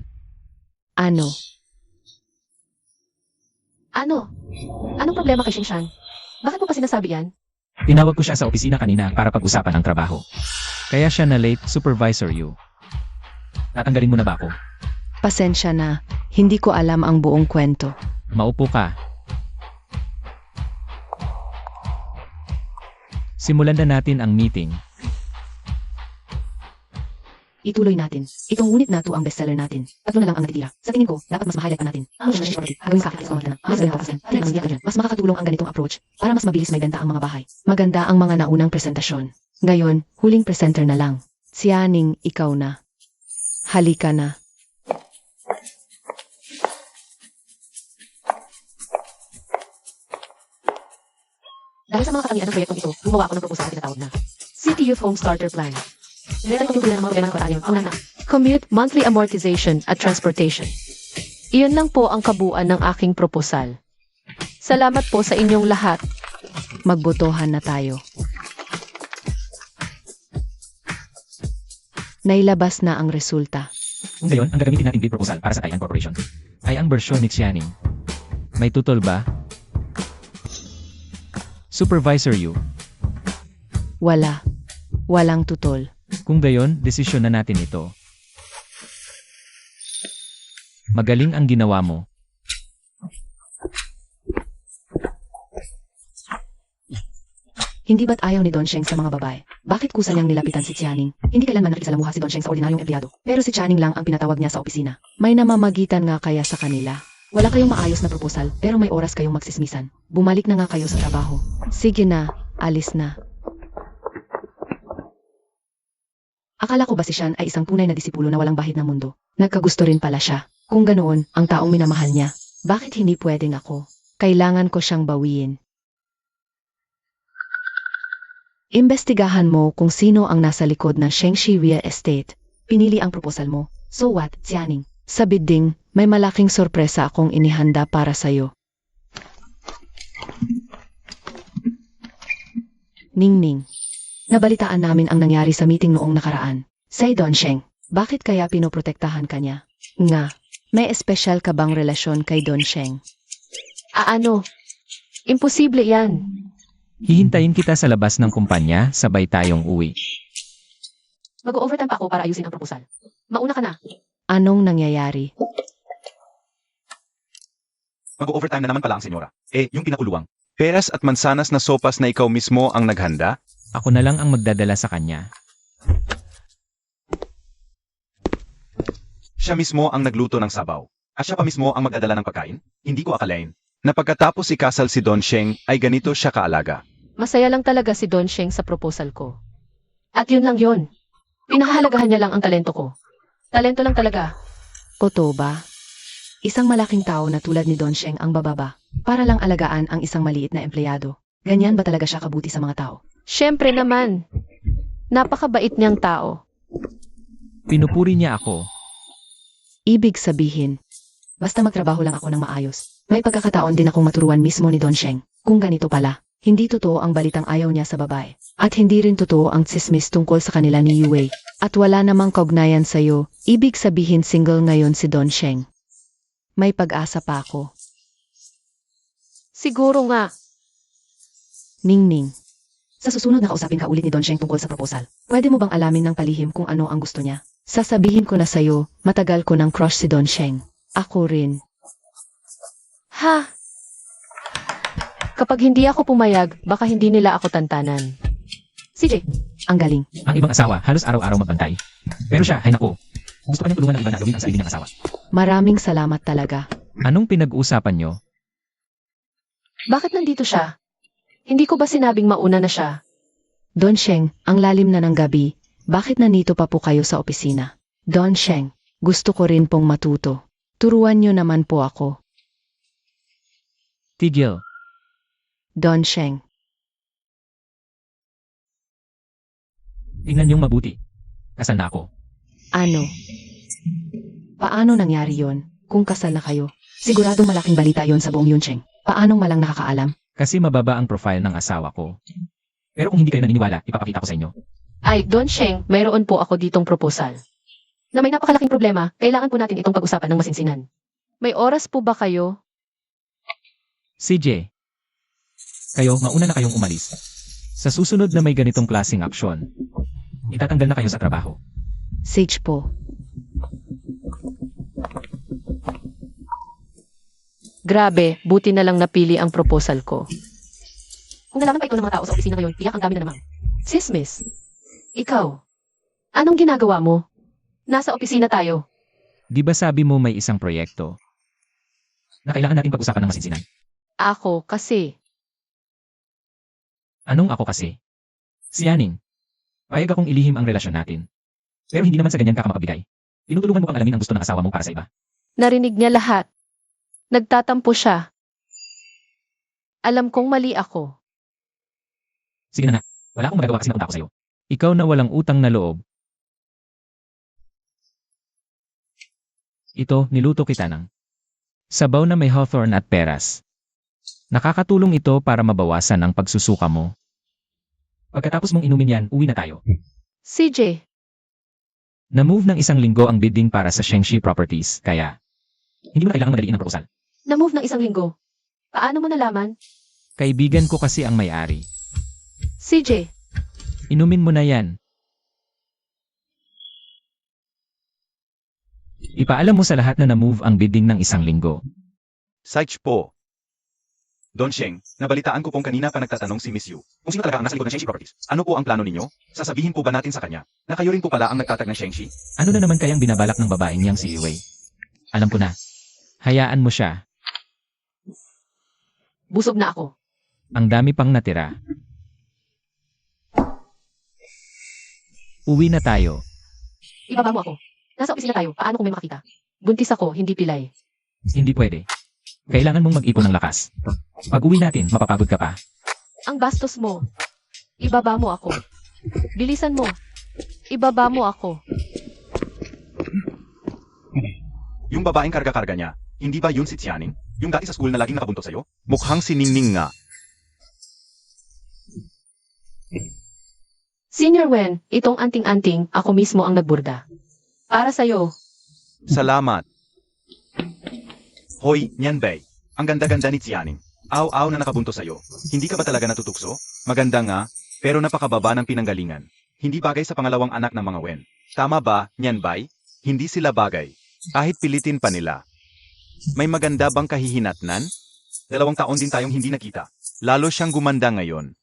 Ano? Ano? Anong problema kay Shingshan? Bakit mo pa sinasabi yan? Tinawag ko siya sa opisina kanina para pag-usapan ang trabaho. Kaya siya na-late, Supervisor Yu. Tatanggalin mo na ba ako? Pasensya na. Hindi ko alam ang buong kwento. Maupo ka. Simulan na natin ang meeting. Ituloy natin. Itong unit na to ang bestseller natin. Tatlo na lang ang natitira. Sa tingin ko, dapat mas ma-highlight pa natin. Ang Sheng Property. Gawin sa akin sa mga mas ganito kasi. Mas makakatulong ang ganitong approach para mas mabilis may benta ang mga bahay. Maganda ang mga naunang presentasyon. Ngayon, huling presenter na lang. Xianing, ikaw na. Halika na. Dahil sa mga katangian ng proyektong ito, gumawa ako ng proposal na tinatawag na City Youth Home Starter Plan. Direktang tututunan ng mga problema ng karaan. Ang una, commute, monthly amortization, at transportation. Iyon lang po ang kabuuan ng aking proposal. Salamat po sa inyong lahat. Magbotohan na tayo. Nailabas na ang resulta. Kung gayon, ang gagamitin natin bid proposal para sa Taiwan Corporation ay ang bersyon ni Xianing. May tutol ba? Supervisor Yu. Wala. Walang tutol. Kung gayon, desisyon na natin ito. Magaling ang ginawa mo. Hindi ba't ayaw ni Don Sheng sa mga babae? Bakit kusa niyang nilapitan si Xianing? Hindi kailanman nakisalamuha si Don Sheng sa ordinaryong empleyado. Pero si Xianing lang ang pinatawag niya sa opisina. May namamagitan nga kaya sa kanila. Wala kayong maayos na proposal, pero may oras kayong magsismisan. Bumalik na nga kayo sa trabaho. Sige na, alis na. Akala ko ba si Sean ay isang tunay na disipulo na walang bahid ng mundo? Nagkagusto rin pala siya. Kung ganoon, ang taong minamahal niya, bakit hindi pwedeng ako? Kailangan ko siyang bawiin. Imbestigahan mo kung sino ang nasa likod ng Shengshi Real Estate. Pinili ang proposal mo. So what, Xianing? Sa bidding, may malaking sorpresa akong inihanda para sa'yo. Ningning. Nabalitaan namin ang nangyari sa meeting noong nakaraan. Say Don Sheng, bakit kaya pinoprotektahan ka niya? Nga, may espesyal ka bang relasyon kay Don Sheng? Ano? Imposible yan. Hihintayin kita sa labas ng kumpanya, sabay tayong uwi. Mag-overtime pa ako para ayusin ang proposal. Mauna ka na. Anong nangyayari? Mag-overtime na naman pala ang senyora. Yung pinakuluwang. Peras at mansanas na sopas na ikaw mismo ang naghanda? Ako na lang ang magdadala sa kanya. Siya mismo ang nagluto ng sabaw. At siya pa mismo ang magdadala ng pagkain? Hindi ko akalain na pagkatapos ikasal si Don Sheng ay ganito siya kaalaga. Masaya lang talaga si Don Sheng sa proposal ko. At yun lang yun. Pinahahalagahan niya lang ang talento ko. Talento lang talaga. Totoo ba? Isang malaking tao na tulad ni Don Sheng ang bababa, para lang alagaan ang isang maliit na empleyado. Ganyan ba talaga siya kabuti sa mga tao? Siyempre naman. Napakabait niyang tao. Pinupuri niya ako. Ibig sabihin, basta magtrabaho lang ako ng maayos. May pagkakataon din akong maturuan mismo ni Don Sheng. Kung ganito pala, hindi totoo ang balitang ayaw niya sa babae. At hindi rin totoo ang tsismis tungkol sa kanila ni Yue. At wala namang kaugnayan sa'yo, ibig sabihin single ngayon si Don Sheng. May pag-asa pa ako. Siguro nga. Ningning. Sa susunod na kausapin ka ulit ni Don Sheng tungkol sa proposal, pwede mo bang alamin ng palihim kung ano ang gusto niya? Sasabihin ko na sa'yo, matagal ko ng crush si Don Sheng. Ako rin. Ha? Kapag hindi ako pumayag, baka hindi nila ako tantanan. CJ, ang galing. Ang ibang asawa, halos araw-araw magbantay. Pero siya, ay naku. Gusto pa niyang tulungan ng iba na gawin ang sarili niyang asawa. Maraming salamat talaga. Anong pinag-uusapan niyo? Bakit nandito siya? Hindi ko ba sinabing mauna na siya? Don Sheng, ang lalim na ng gabi. Bakit nandito pa po kayo sa opisina? Don Sheng, gusto ko rin pong matuto. Turuan niyo naman po ako. Tigil. Don Sheng. Tingnan niyong mabuti. Kasal na ako. Ano? Paano nangyari yon? Kung kasal na kayo, siguradong malaking balita yon sa buong Yuncheng. Paanong malang nakakaalam? Kasi mababa ang profile ng asawa ko. Pero kung hindi kayo naniniwala, ipapakita ko sa inyo. Ay, Don Sheng, mayroon po ako ditong proposal. Na may napakalaking problema, kailangan po natin itong pag-usapan ng masinsinan. May oras po ba kayo? CJ. Kayo, mauna na kayong umalis. Sa susunod na may ganitong klaseng aksyon, itatanggal na kayo sa trabaho. Sage po. Grabe, buti na lang napili ang proposal ko. Kung nalaman pa ito ng mga tao sa opisina ngayon, tiyak ang dami na namang. Sismis, ikaw, anong ginagawa mo? Nasa opisina tayo. Di ba sabi mo may isang proyekto na kailangan natin pag-usapan ng masinsinan? Ako, kasi. Anong ako kasi? Si Yaning. Payag akong ilihim ang relasyon natin. Pero hindi naman sa ganyan ka makabigay. Tinutulungan mo pang alamin ang gusto ng asawa mo para sa iba. Narinig niya lahat. Nagtatampo siya. Alam kong mali ako. Sige na nga. Wala akong magagawa kasi napunta ako sa'yo. Ikaw na walang utang na loob. Ito, niluto kita ng sabaw na may hawthorn at peras. Nakakatulong ito para mabawasan ang pagsusuka mo. Pagkatapos mong inumin yan, uwi na tayo. CJ, Na-move ng 1 linggo ang bidding para sa Shengshi Properties, kaya hindi mo na kailangang madaliin ang proposal. na-move ng 1 linggo. Paano mo nalaman? Kaibigan ko kasi ang may-ari. CJ, Inumin mo na yan. Ipaalam mo sa lahat na na-move ang bidding ng 1 linggo. Sage po. Don Sheng, nabalitaan ko pong kanina pa nagtatanong si Miss Yu kung sino talaga ang nasa likod ng Shengshi Properties. Ano po ang plano ninyo? Sasabihin po ba natin sa kanya na kayo rin po pala ang nagtatag ng Shengshi? Ano na naman kayang binabalak ng babaeng niyang si Yue? Alam ko na. Hayaan mo siya. Busog na ako. Ang dami pang natira. Uwi na tayo. Ibaba mo ako. Nasa opisina tayo. Paano kung may makakita? Buntis ako, hindi pilay. Hindi pwede. Kailangan mong mag-ipon ng lakas. Pag uwi natin, mapapagod ka pa. Ang bastos mo. Ibaba mo ako. Bilisan mo. Ibaba mo ako. Yung babaeng karga-karga niya, hindi ba yun si Xianing? Yung dati sa school na laging nakabuntot sa'yo? Mukhang si Ningning nga. Senior Wen, itong anting-anting, ako mismo ang nagburda. Para sa'yo. Salamat. Hoy, Nianbei. Ang ganda-ganda ni Xianing. Aw-aw na nakabunto sa'yo. Hindi ka ba talaga natutukso? Maganda nga, pero napakababa ng pinanggalingan. Hindi bagay sa pangalawang anak ng mga Wen. Tama ba, Nianbei? Hindi sila bagay. Kahit pilitin pa nila. May maganda bang kahihinatnan? 2 taon din tayong hindi nakita. Lalo siyang gumanda ngayon.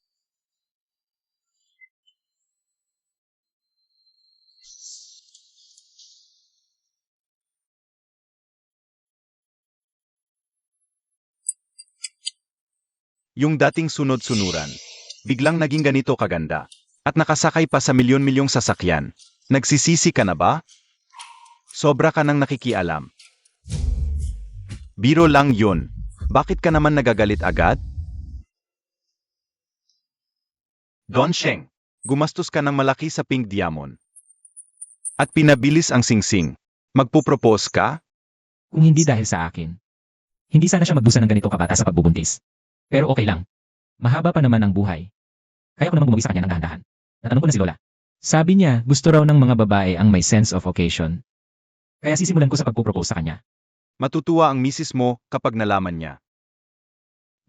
Yung dating sunod-sunuran, biglang naging ganito kaganda. At nakasakay pa sa milyon-milyong sasakyan. Nagsisisi ka na ba? Sobra ka nang nakikialam. Biro lang yun. Bakit ka naman nagagalit agad? Don Sheng, gumastos ka ng malaki sa Pink Diamond. At pinabilis ang singsing. Magpupropose ka? Kung hindi dahil sa akin. Hindi sana siya magbusa ng ganito kabata sa pagbubuntis. Pero okay lang. Mahaba pa naman ang buhay. Kaya ko naman bumagi sa kanya ng dahan-dahan. Natanong ko na si Lola. Sabi niya, gusto raw ng mga babae ang may sense of occasion. Kaya sisimulan ko sa pagpupropose sa kanya. Matutuwa ang misis mo kapag nalaman niya.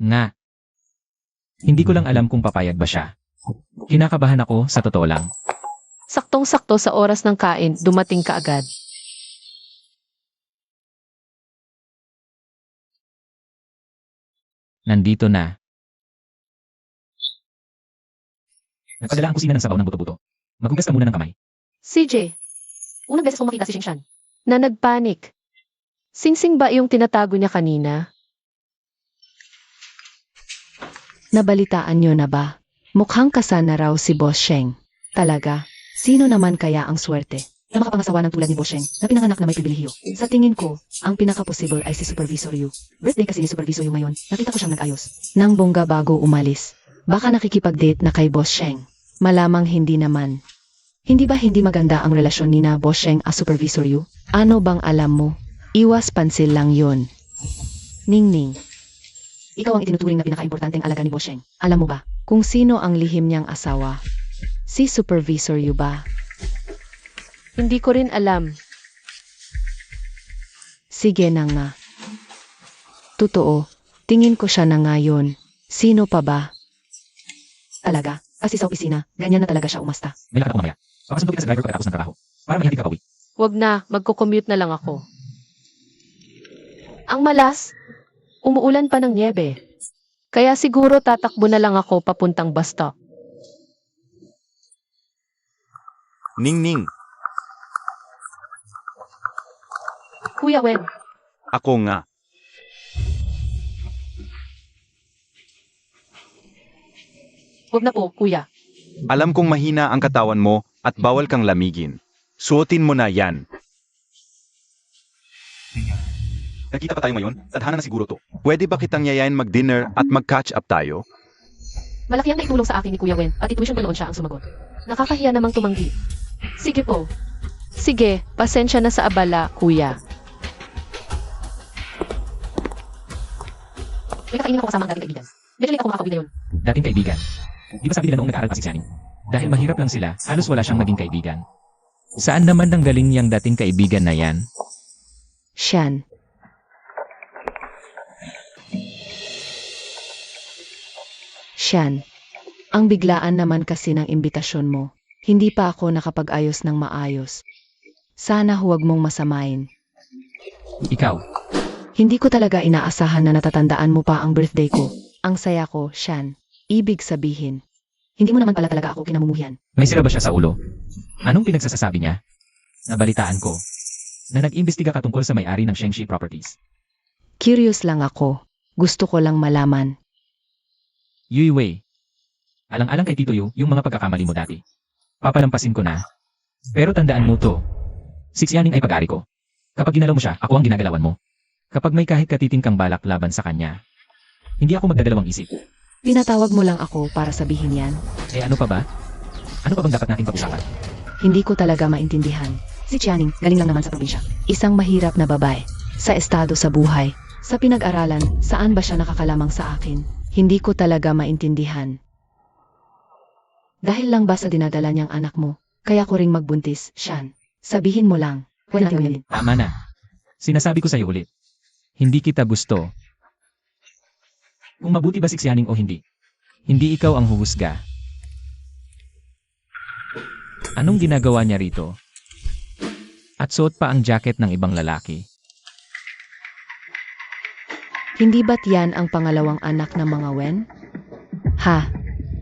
Nga. Hindi ko lang alam kung papayag ba siya. Kinakabahan ako sa totoo lang. Saktong-sakto sa oras ng kain, dumating ka agad. Nandito na. Nagpadala ang kusina ng sabaw ng buto-buto. Maghugas ka muna ng kamay. CJ, unang beses kong makita si Shingshan. Na nagpanik. Singsing ba yung tinatago niya kanina? Nabalitaan niyo na ba? Mukhang kasana raw si Boss Sheng. Talaga? Sino naman kaya ang swerte na makapangasawa ng tulad ni Boss Sheng na pinanganak na may pribilehiyo? Sa tingin ko, ang pinaka-possible ay si Supervisor Yu. Birthday kasi ni Supervisor Yu ngayon. Nakita ko siyang nag-ayos. Nang bongga bago umalis. Baka nakikipag-date na kay Boss Sheng. Malamang hindi naman. Hindi ba hindi maganda ang relasyon ni na Boss Sheng at Supervisor Yu? Ano bang alam mo? Iwas pansil lang yun. Ningning. Ikaw ang itinuturing na pinaka-importanteng alaga ni Boss Sheng. Alam mo ba kung sino ang lihim niyang asawa? Si Supervisor Yu ba? Hindi ko rin alam. Sige na nga. Totoo, tingin ko siya na ngayon. Sino pa ba? Talaga, kasi sa opisina, ganyan na talaga siya umasta. May lakad ako mamaya. Pakasundo kita sa driver pagkatapos ng trabaho. Para mahihatid ka pauwi. Wag na, magko-commute na lang ako. Ang malas, umuulan pa ng niebe. Kaya siguro tatakbo na lang ako papuntang bus stop. Ningning, Kuya Wen, ako nga. wag na po, kuya. Alam kong mahina ang katawan mo at bawal kang lamigin. Suotin mo na yan. Nakita pa tayo ngayon, tadhana na siguro to. Pwede ba kitang yayain mag-dinner at mag-catch up tayo? Malaki ang naitulong sa akin ni Kuya Wen, at ituition ko noon siya ang sumagot. Nakakahiya namang tumanggi. Sige po. Sige, pasensya na sa abala, kuya. May kakainin ako kasama ang dating kaibigan. Medyo late ako makakauwi ngayon. Dating kaibigan. Di ba sabi nila noong nag-aaral pa si Xianing? Dahil mahirap lang sila, halos wala siyang naging kaibigan. Saan naman ang galing niyang dating kaibigan na yan? Siyan. Siyan. Ang biglaan naman kasi ng imbitasyon mo. Hindi pa ako nakapag-ayos ng maayos. Sana huwag mong masamain. Ikaw, Hindi ko talaga inaasahan na natatandaan mo pa ang birthday ko. Ang saya ko, Sian. Ibig sabihin, hindi mo naman pala talaga ako kinamumuhian. may sira ba siya sa ulo? Anong pinagsasasabi niya? Nabalitaan ko na nag-imbestiga ka tungkol sa may-ari ng Shengshi Properties. Curious lang ako. Gusto ko lang malaman. Yui Wei. Alang-alang kay Tito Yu yung mga pagkakamali mo dati. Papalampasin ko na. Pero tandaan mo to. Si Xianing ay pag-ari ko. Kapag ginalaw mo siya, ako ang ginagalawan mo. Kapag may kahit katiting kang balak laban sa kanya, hindi ako magdadalawang isip. Pinatawag mo lang ako para sabihin yan. Eh ano pa ba? Ano pa bang dapat nating pag-usapan? Hindi ko talaga maintindihan. Si Chianing, galing lang naman sa probinsya. Isang mahirap na babae. Sa estado sa buhay. Sa pinag-aralan, saan ba siya nakakalamang sa akin? Hindi ko talaga maintindihan. Dahil lang ba sa dinadala niyang anak mo, kaya ko ring magbuntis, Shan. Sabihin mo lang. Pwede natin ulitin. Tama na. Sinasabi ko sa'yo ulit. Hindi kita gusto. Kung mabuti ba si Xianing o hindi. Hindi ikaw ang huhusga. Anong ginagawa niya rito? At suot pa ang jacket ng ibang lalaki. Hindi ba't yan ang pangalawang anak ng mga Wen? Ha?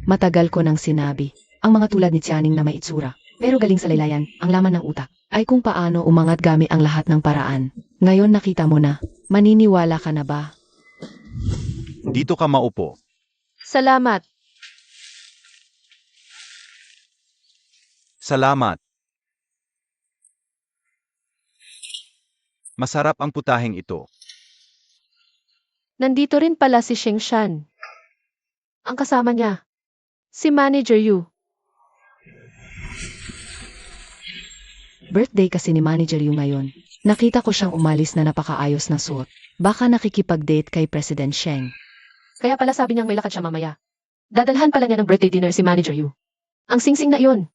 Matagal ko nang sinabi. Ang mga tulad ni Xianing na may itsura. Pero galing sa laylayan, ang laman ng utak, ay kung paano umangat gamit ang lahat ng paraan. Ngayon nakita mo na. Maniniwala ka na ba? Dito ka maupo. Salamat. Salamat. Masarap ang putaheng ito. Nandito rin pala si Sheng Shan. Ang kasama niya, si Manager Yu. Birthday kasi ni Manager Yu ngayon. Nakita ko siyang umalis na napakaayos na suot. Baka nakikipag-date kay President Sheng. Kaya pala sabi niyang may lakad siya mamaya. Dadalhan pala niya ng birthday dinner si Manager Yu. Ang singsing na iyon.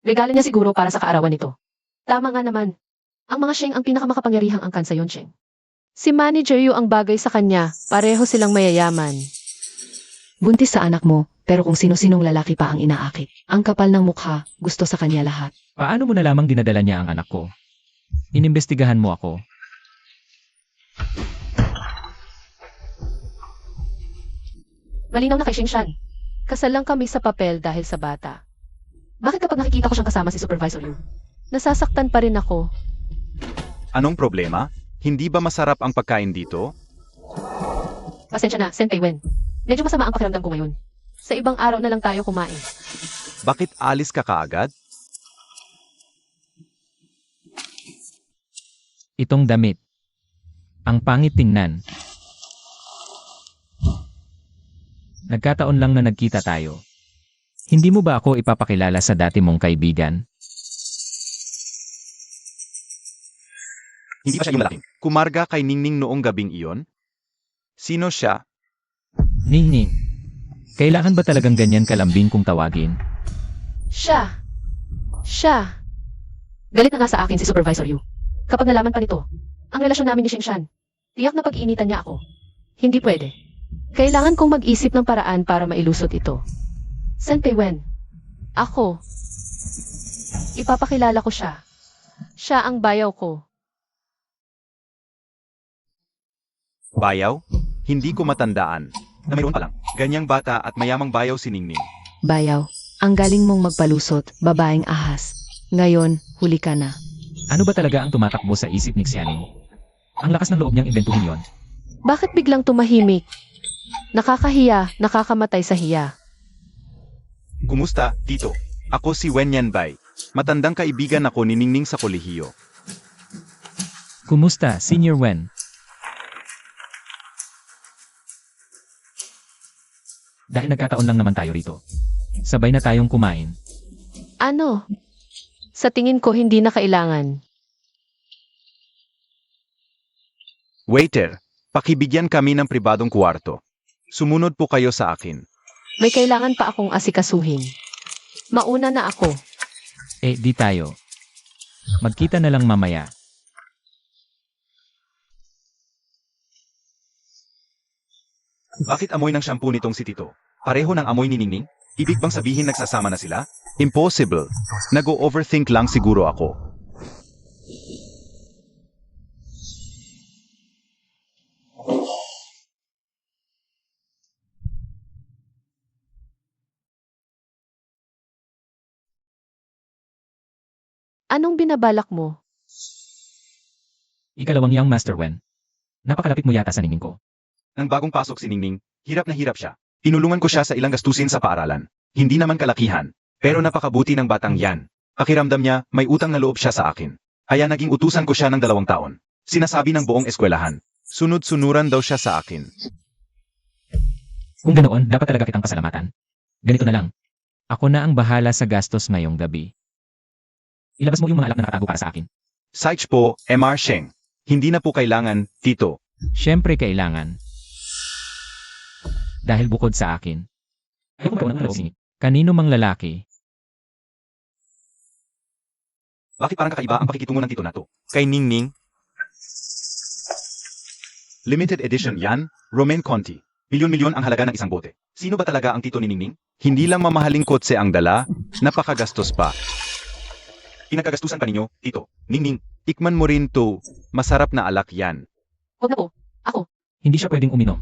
Regalo niya siguro para sa kaarawan nito. Tama nga naman. Ang mga Sheng ang pinakamakapangyarihang angkan sa yon, Sheng. Si Manager Yu ang bagay sa kanya. Pareho silang mayayaman. Buntis sa anak mo, pero kung sino-sinong lalaki pa ang inaakit. Ang kapal ng mukha, gusto sa kanya lahat. Paano mo na lamang dinadala niya ang anak ko? Inimbestigahan mo ako. Malinaw na kay Sheng Shan. Kasal lang kami sa papel dahil sa bata. Bakit kapag nakikita ko siyang kasama si Supervisor Yu, nasasaktan pa rin ako? Anong problema? Hindi ba masarap ang pagkain dito? Pasensya na, Senpai Wen. Medyo masama ang pakiramdam ko ngayon. Sa ibang araw na lang tayo kumain. Bakit alis ka kaagad? Itong damit. Ang pangit tingnan. Nagkataon lang na nagkita tayo. Hindi mo ba ako ipapakilala sa dati mong kaibigan? Hindi ba siya yung lalaking kumarga kay Ningning noong gabing iyon? Sino siya? Ningning. Kailangan ba talagang ganyan kalambing kung tawagin? Siya. Galit na nga sa akin si Supervisor Yu. Kapag nalaman pa nito, ang relasyon namin ni Sheng Shan, tiyak na pag-iinitan niya ako. Hindi pwede. Kailangan kong mag-isip ng paraan para mailusot ito. Senpai Wen, ako. Ipapakilala ko siya. Siya ang bayaw ko. Bayaw? Hindi ko matandaan. Na mayroon pa lang. Ganyang bata at mayamang bayaw si Ningning. Bayaw, ang galing mong magpalusot, babaeng ahas. Ngayon, huli ka na. Ano ba talaga ang tumatakbo sa isip ni Xianing? Ang lakas ng loob niyang imbentuhin yon. Bakit biglang tumahimik? Nakakahiya, nakakamatay sa hiya. Kumusta, Tito? Ako si Wen Yanbay. Matandang kaibigan ako ni Ningning sa kolehiyo. Kumusta, Senior Wen? Dahil nagkataon lang naman tayo rito. Sabay na tayong kumain. Ano? Sa tingin ko hindi na kailangan. Waiter, pakibigyan kami ng pribadong kwarto. Sumunod po kayo sa akin. May kailangan pa akong asikasuhin. Mauna na ako. Di tayo. Magkita na lang mamaya. Bakit amoy ng shampoo nitong si Tito? Pareho ng amoy ni Ningning? Ibig bang sabihin nagsasama na sila? Impossible. Nag-o-overthink lang siguro ako. Anong binabalak mo? Ikalawang Young Master Wen. Napakalapit mo yata sa ningning ko. Nang bagong pasok si Ningning, hirap na hirap siya. Tinulungan ko siya sa ilang gastusin sa paaralan. Hindi naman kalakihan, pero napakabuti ng batang yan. Pakiramdam niya, may utang na loob siya sa akin. Kaya naging utusan ko siya ng 2 taon. Sinasabi ng buong eskwelahan. Sunod-sunuran daw siya sa akin. Kung ganoon, dapat talaga kitang pasalamatan. Ganito na lang. Ako na ang bahala sa gastos ngayong gabi. Ilabas mo yung mga alak na nakatago para sa akin. Saich po, MR Sheng. Hindi na po kailangan, Tito. Siyempre kailangan. Dahil bukod sa akin. Ayaw ko ng singit. Kanino mang lalaki, Bakit parang kakaiba ang pakikitungo ng Tito na to? Kay Ningning. Limited edition yan, Romain Conti. Milyon-milyon ang halaga ng isang bote. Sino ba talaga ang Tito ni Ningning? Hindi lang mamahaling kotse ang dala, napakagastos pa. Pinagkagastusan pa ninyo, Tito. Ningning, tikman mo rin to. Masarap na alak yan. Huwag na po. hindi siya pwedeng uminom.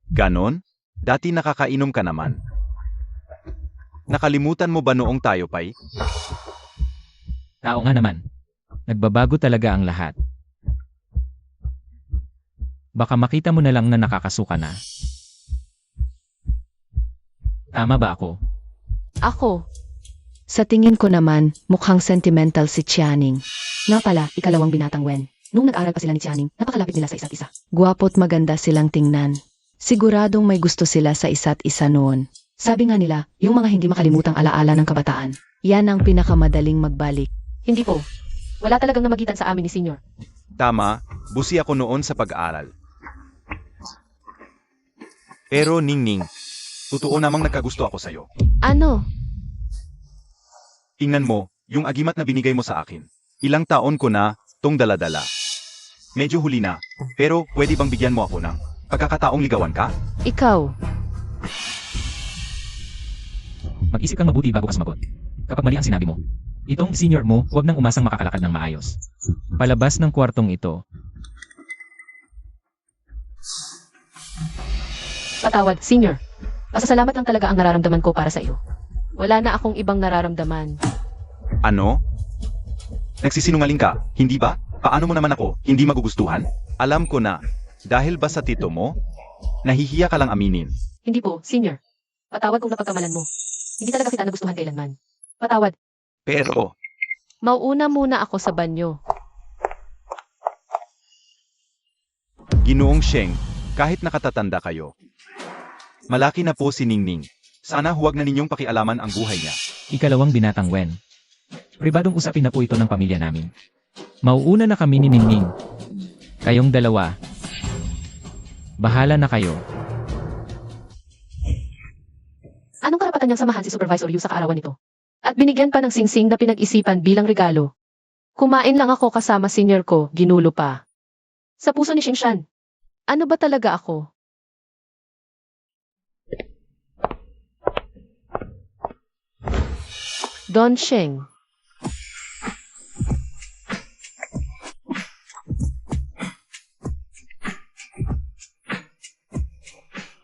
Ganon? Dati nakakainom ka naman. Nakalimutan mo ba noong tayo pa'y? Tao nga naman. Nagbabago talaga ang lahat. Baka makita mo na lang na nakakasuka na. Tama ba ako? Ako. Sa tingin ko naman, mukhang sentimental si Tianing. Nga pala, ikalawang binatang Wen. Nung nag-aral pa sila ni Tianing, napakalapit nila sa isa't isa. Gwapo't maganda silang tingnan. Siguradong may gusto sila sa isa't isa noon. Sabi nga nila, yung mga hindi makalimutang alaala ng kabataan. Yan ang pinakamadaling magbalik. Hindi po. Wala talagang namagitan sa amin ni Senior. Tama, busi ako noon sa pag-aaral. Pero Ningning, totoo namang nagkagusto ako sa'yo. Ano? Tingnan mo, yung agimat na binigay mo sa akin. Ilang taon ko na, tong daladala. Medyo huli na, pero pwede bang bigyan mo ako ng pagkakataong ligawan ka? Ikaw. Mag-isip kang mabuti bago ka sumagot. Kapag mali ang sinabi mo, itong senior mo, huwag nang umasang makakalakad ng maayos. Palabas ng kwartong ito, Patawad, Senior. Pasasalamat lang talaga ang nararamdaman ko para sa iyo. Wala na akong ibang nararamdaman. Ano? Nagsisinungaling ka, hindi ba? Paano mo naman ako, hindi magugustuhan? Alam ko na, dahil ba sa tito mo? Nahihiya ka lang aminin. Hindi po, Senior. Patawad kung napagkamalan mo. Hindi talaga kita nagustuhan kailanman. Patawad. Pero, Mauuna muna ako sa banyo. Ginoong Sheng, kahit nakatatanda kayo. Malaki na po si Ningning. Sana huwag na ninyong pakialaman ang buhay niya. ikalawang binatang Wen. Pribadong usapin na po ito ng pamilya namin. Mauuna na kami ni Ningning. Kayong dalawa. Bahala na kayo. Anong karapatan niyang samahan si Supervisor Yu sa kaarawan nito? At binigyan pa ng singsing na pinag-isipan bilang regalo. Kumain lang ako kasama senior ko, ginulo pa. Sa puso ni Xingshan. Ano ba talaga ako? Don Sheng.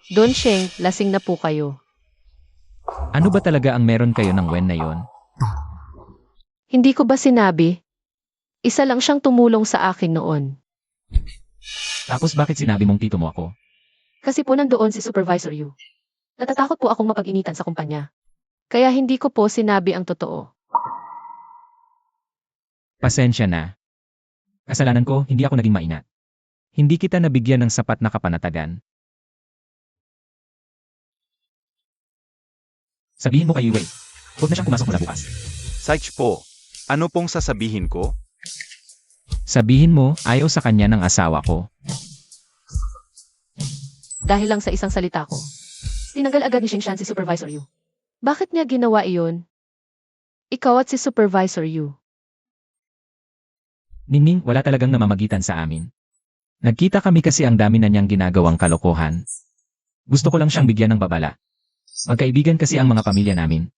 Don Sheng, lasing na po kayo. Ano ba talaga ang meron kayo ng Wen na yon? Hindi ko ba sinabi? Isa lang siyang tumulong sa akin noon. Tapos bakit sinabi mong tito mo ako? Kasi po nandoon si Supervisor Yu. Natatakot po akong mapag-initan sa kumpanya. Kaya hindi ko po sinabi ang totoo. Pasensya na. Kasalanan ko, hindi ako naging maingat. Hindi kita nabigyan ng sapat na kapanatagan. Sabihin mo kay Wei, huwag na siyang pumasok mula bukas. Saich po, ano pong sasabihin ko? Sabihin mo, ayaw sa kanya ng asawa ko. Dahil lang sa isang salita ko. Tinanggal agad ni Xingshan si Supervisor Yu. Bakit niya ginawa iyon? Ikaw at si Supervisor Yu. Ningning, wala talagang namamagitan sa amin. Nagkita kami kasi ang dami na niyang ginagawang kalokohan. Gusto ko lang siyang bigyan ng babala. Magkaibigan kasi ang mga pamilya namin.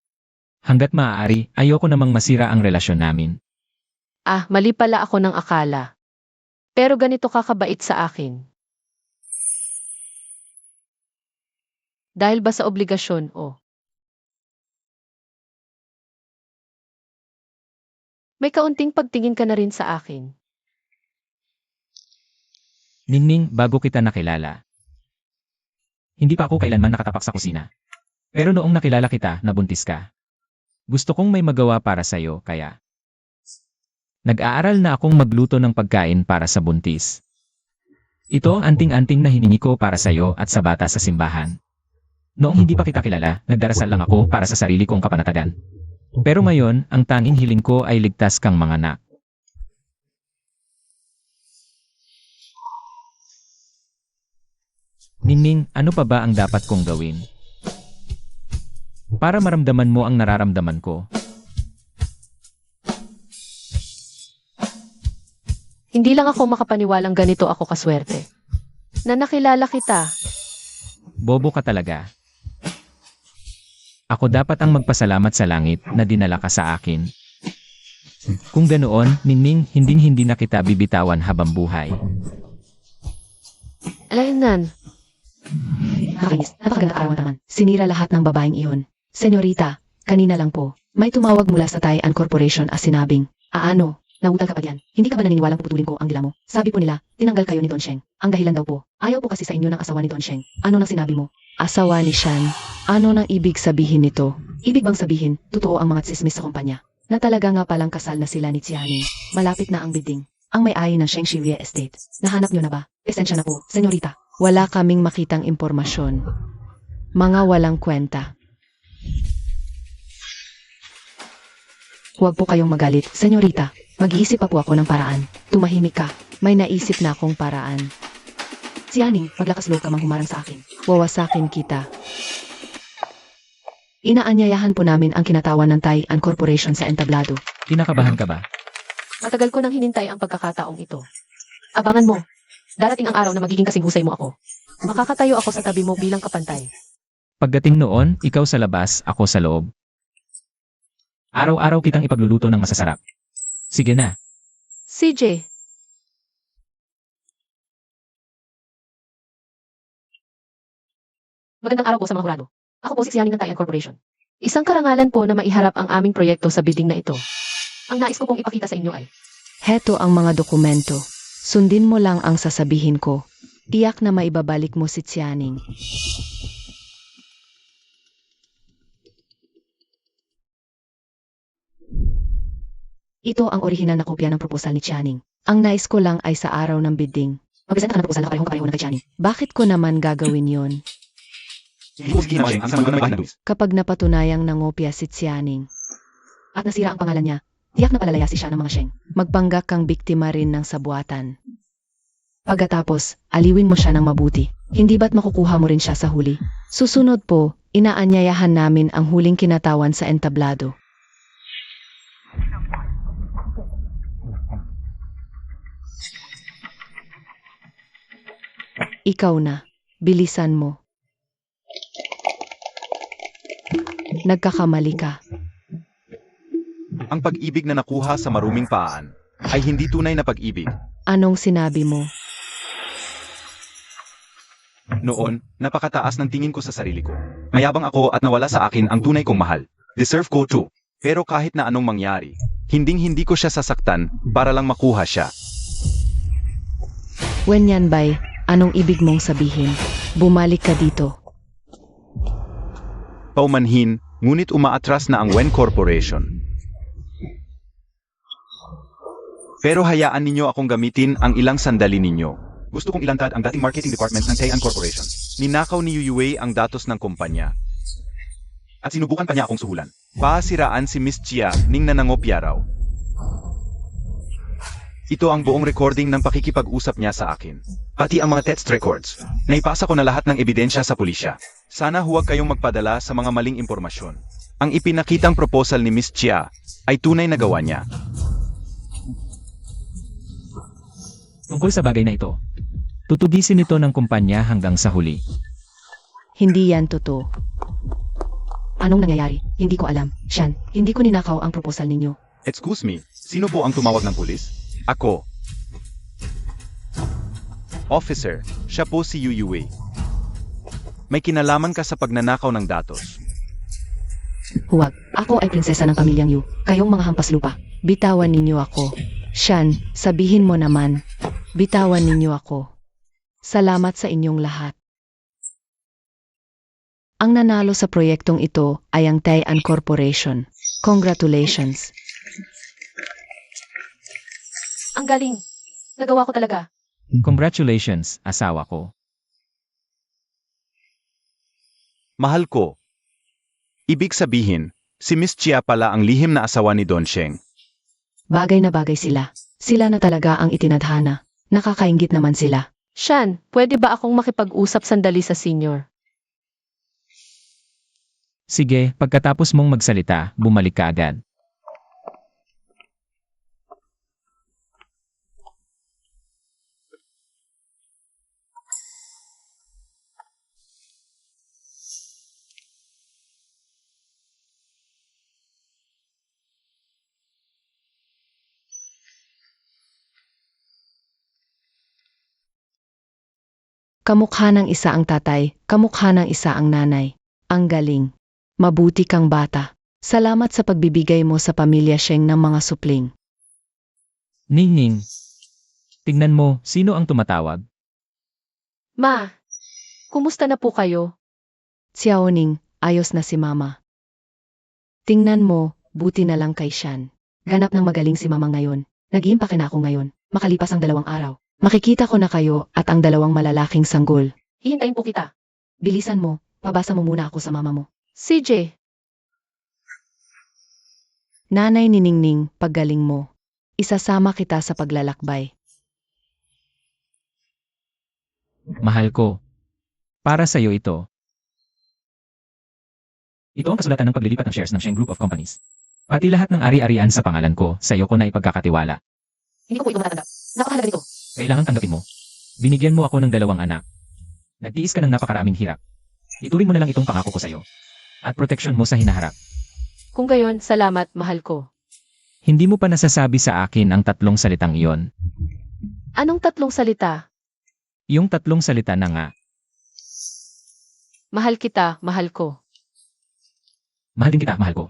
Hanggat maaari, ayoko namang masira ang relasyon namin. Ah, mali pala ako ng akala. Pero ganito kakabait sa akin. Dahil ba sa obligasyon o? May kaunting pagtingin ka na rin sa akin. Ningning, bago kita nakilala. Hindi pa ako kailanman nakatapak sa kusina. Pero noong nakilala kita, nabuntis ka. Gusto kong may magawa para sa'yo, kaya nag-aaral na akong magluto ng pagkain para sa buntis. Ito ang anting-anting na hiningi ko para sa'yo at sa bata sa simbahan. Noong hindi pa kita kilala, nagdarasal lang ako para sa sarili kong kapanatagan. Pero ngayon, ang tanging hiling ko ay ligtas kang manganak. Ningning, ano pa ba ang dapat kong gawin? Para maramdaman mo ang nararamdaman ko. Hindi lang ako makapaniwalang ganito ako kaswerte. Na nakilala kita. Bobo ka talaga. Ako dapat ang magpasalamat sa langit na dinala ka sa akin. Kung ganoon, Ningning, hindi na kita bibitawan habang buhay. Alaynan, Nakakainis, napakaganda arawan naman. Sinira lahat ng babaeng iyon. Senyorita, kanina lang po, may tumawag mula sa Taian Corporation at sinabing, nangutal ka pa diyan. Hindi ka ba naniniwalang puputulin ko ang dila mo? Sabi po nila, tinanggal kayo ni Don Sheng. Ang dahilan daw po, ayaw po kasi sa inyo ng asawa ni Don Sheng. Ano nang sinabi mo? Asawa ni Shan. Ano nang ibig sabihin nito? Ibig bang sabihin, totoo ang mga tsismis sa kumpanya? Na talaga nga palang kasal na sila ni Xianing. Malapit na ang bidding. Ang may-ari ng Sheng Shiria Estate. Nahanap niyo na ba? Esensya na po, senyorita. Wala kaming makitang impormasyon. Mga walang kwenta. Huwag po kayong magalit, senyorita. Mag-iisip pa po ako ng paraan. Tumahimik ka. May naisip na akong paraan. Xianing, maglakas loob ka mang humarang sa akin. Wawasakin kita. Inaanyayahan po namin ang kinatawan ng Taian Corporation sa entablado. Kinakabahan ka ba? matagal ko nang hinintay ang pagkakataong ito. Abangan mo. Darating ang araw na magiging kasing husay mo ako. Makakatayo ako sa tabi mo bilang kapantay. Pagdating noon, ikaw sa labas, ako sa loob. Araw-araw kitang ipagluluto ng masasarap. Sige na. CJ, magandang araw po sa mga hurado. Ako po si Xianing ng Taian Corporation. Isang karangalan po na maiharap ang aming proyekto sa bidding na ito. Ang nais ko pong ipakita sa inyo ay, Heto ang mga dokumento. Sundin mo lang ang sasabihin ko. Tiyak na maibabalik mo si Xianing. Ito ang orihinal na kopya ng proposal ni Xianing. Ang nais ko lang ay sa araw ng bidding. mag-presenta ka ng proposal na kapareho na kay Xianing. Bakit ko naman gagawin yon? Kapag napatunayang nangopya si Xianing, At nasira ang pangalan niya, tiyak na palalaya si siya ng mga Sheng. magpanggap kang biktima rin ng sabuatan. Pagkatapos, aliwin mo siya ng mabuti. Hindi ba't makukuha mo rin siya sa huli? Susunod po, inaanyayahan namin ang huling kinatawan sa entablado. Ikaw na. Bilisan mo. Nagkakamali ka. Ang pag-ibig na nakuha sa maruming paan ay hindi tunay na pag-ibig. Anong sinabi mo? Noon, napakataas ng tingin ko sa sarili ko. Mayabang ako at nawala sa akin ang tunay kong mahal. Deserve ko too. Pero kahit na anong mangyari, hinding-hindi ko siya sasaktan para lang makuha siya. Wenyan Bay, anong ibig mong sabihin? Bumalik ka dito. Paumanhin, ngunit umaatras na ang Wen Corporation. Pero hayaan ninyo akong gamitin ang ilang sandali ninyo. Gusto kong ilantad ang dating marketing department ng Taian Corporation. Ninakaw ni Yuyue ang datos ng kumpanya. At sinubukan pa niya akong suhulan. Pasiraan si Miss Chia ning nanangopya raw. Ito ang buong recording ng pakikipag-usap niya sa akin. Pati ang mga text records. Naipasa ko na lahat ng ebidensya sa pulisya. Sana huwag kayong magpadala sa mga maling impormasyon. Ang ipinakitang proposal ni Miss Chia ay tunay na gawa niya. Tungkol sa bagay na ito, tutugisin ito ng kumpanya hanggang sa huli. Hindi yan totoo. Anong nangyayari? Hindi ko alam. Shan, hindi ko ninakaw ang proposal ninyo. Excuse me, sino po ang tumawag ng pulis? Ako. Officer, siya po si Yuyue. May kinalaman ka sa pagnanakaw ng datos. Huwag. Ako ay prinsesa ng pamilyang Yu. Kayong mga hampas lupa. Bitawan ninyo ako. Shan, sabihin mo naman. Bitawan ninyo ako. Salamat sa inyong lahat. Ang nanalo sa proyektong ito ay ang Taean Corporation. Congratulations. Ang galing. Nagawa ko talaga. Congratulations, asawa ko. Mahal ko. Ibig sabihin, si Miss Chia pala ang lihim na asawa ni Don Sheng. Bagay na bagay sila. Sila na talaga ang itinadhana. Nakakaingit naman sila. Shan, pwede ba akong makipag-usap sandali sa senior? Sige, pagkatapos mong magsalita, bumalik ka agad. Kamukha ng isa ang tatay, kamukha ng isa ang nanay. Ang galing. Mabuti kang bata. Salamat sa pagbibigay mo sa pamilya Sheng ng mga supling. Ning. Tingnan mo, sino ang tumatawag? Ma, kumusta na po kayo? Xiaoning, ayos na si mama. Tingnan mo, buti na lang kay Shan. Ganap ng magaling si mama ngayon. Nag-iimpake na ako ngayon, makalipas ang 2 araw. Makikita ko na kayo at ang 2 malalaking sanggol. Hihintayin po kita. Bilisan mo, pabasa mo muna ako sa mama mo. CJ, Nanay ni Ningning, paggaling mo. Isasama kita sa paglalakbay. Mahal ko. Para sa'yo ito. Ito ang kasulatan ng paglilipat ng shares ng Sheng Group of Companies. Pati lahat ng ari-arian sa pangalan ko, sa'yo ko na ipagkakatiwala. hindi ko po ito matatanggap. Napakahalaga nito. Kailangan tanggapin mo. Binigyan mo ako ng 2 anak. Nagtiis ka ng napakaraming hirap. Ituring mo na lang itong pangako ko sa'yo. At proteksyon mo sa hinaharap. Kung gayon, salamat, mahal ko. Hindi mo pa nasasabi sa akin ang 3 salitang iyon. Anong 3 salita? Yung 3 salita na nga. Mahal kita, mahal ko. Mahal din kita, mahal ko.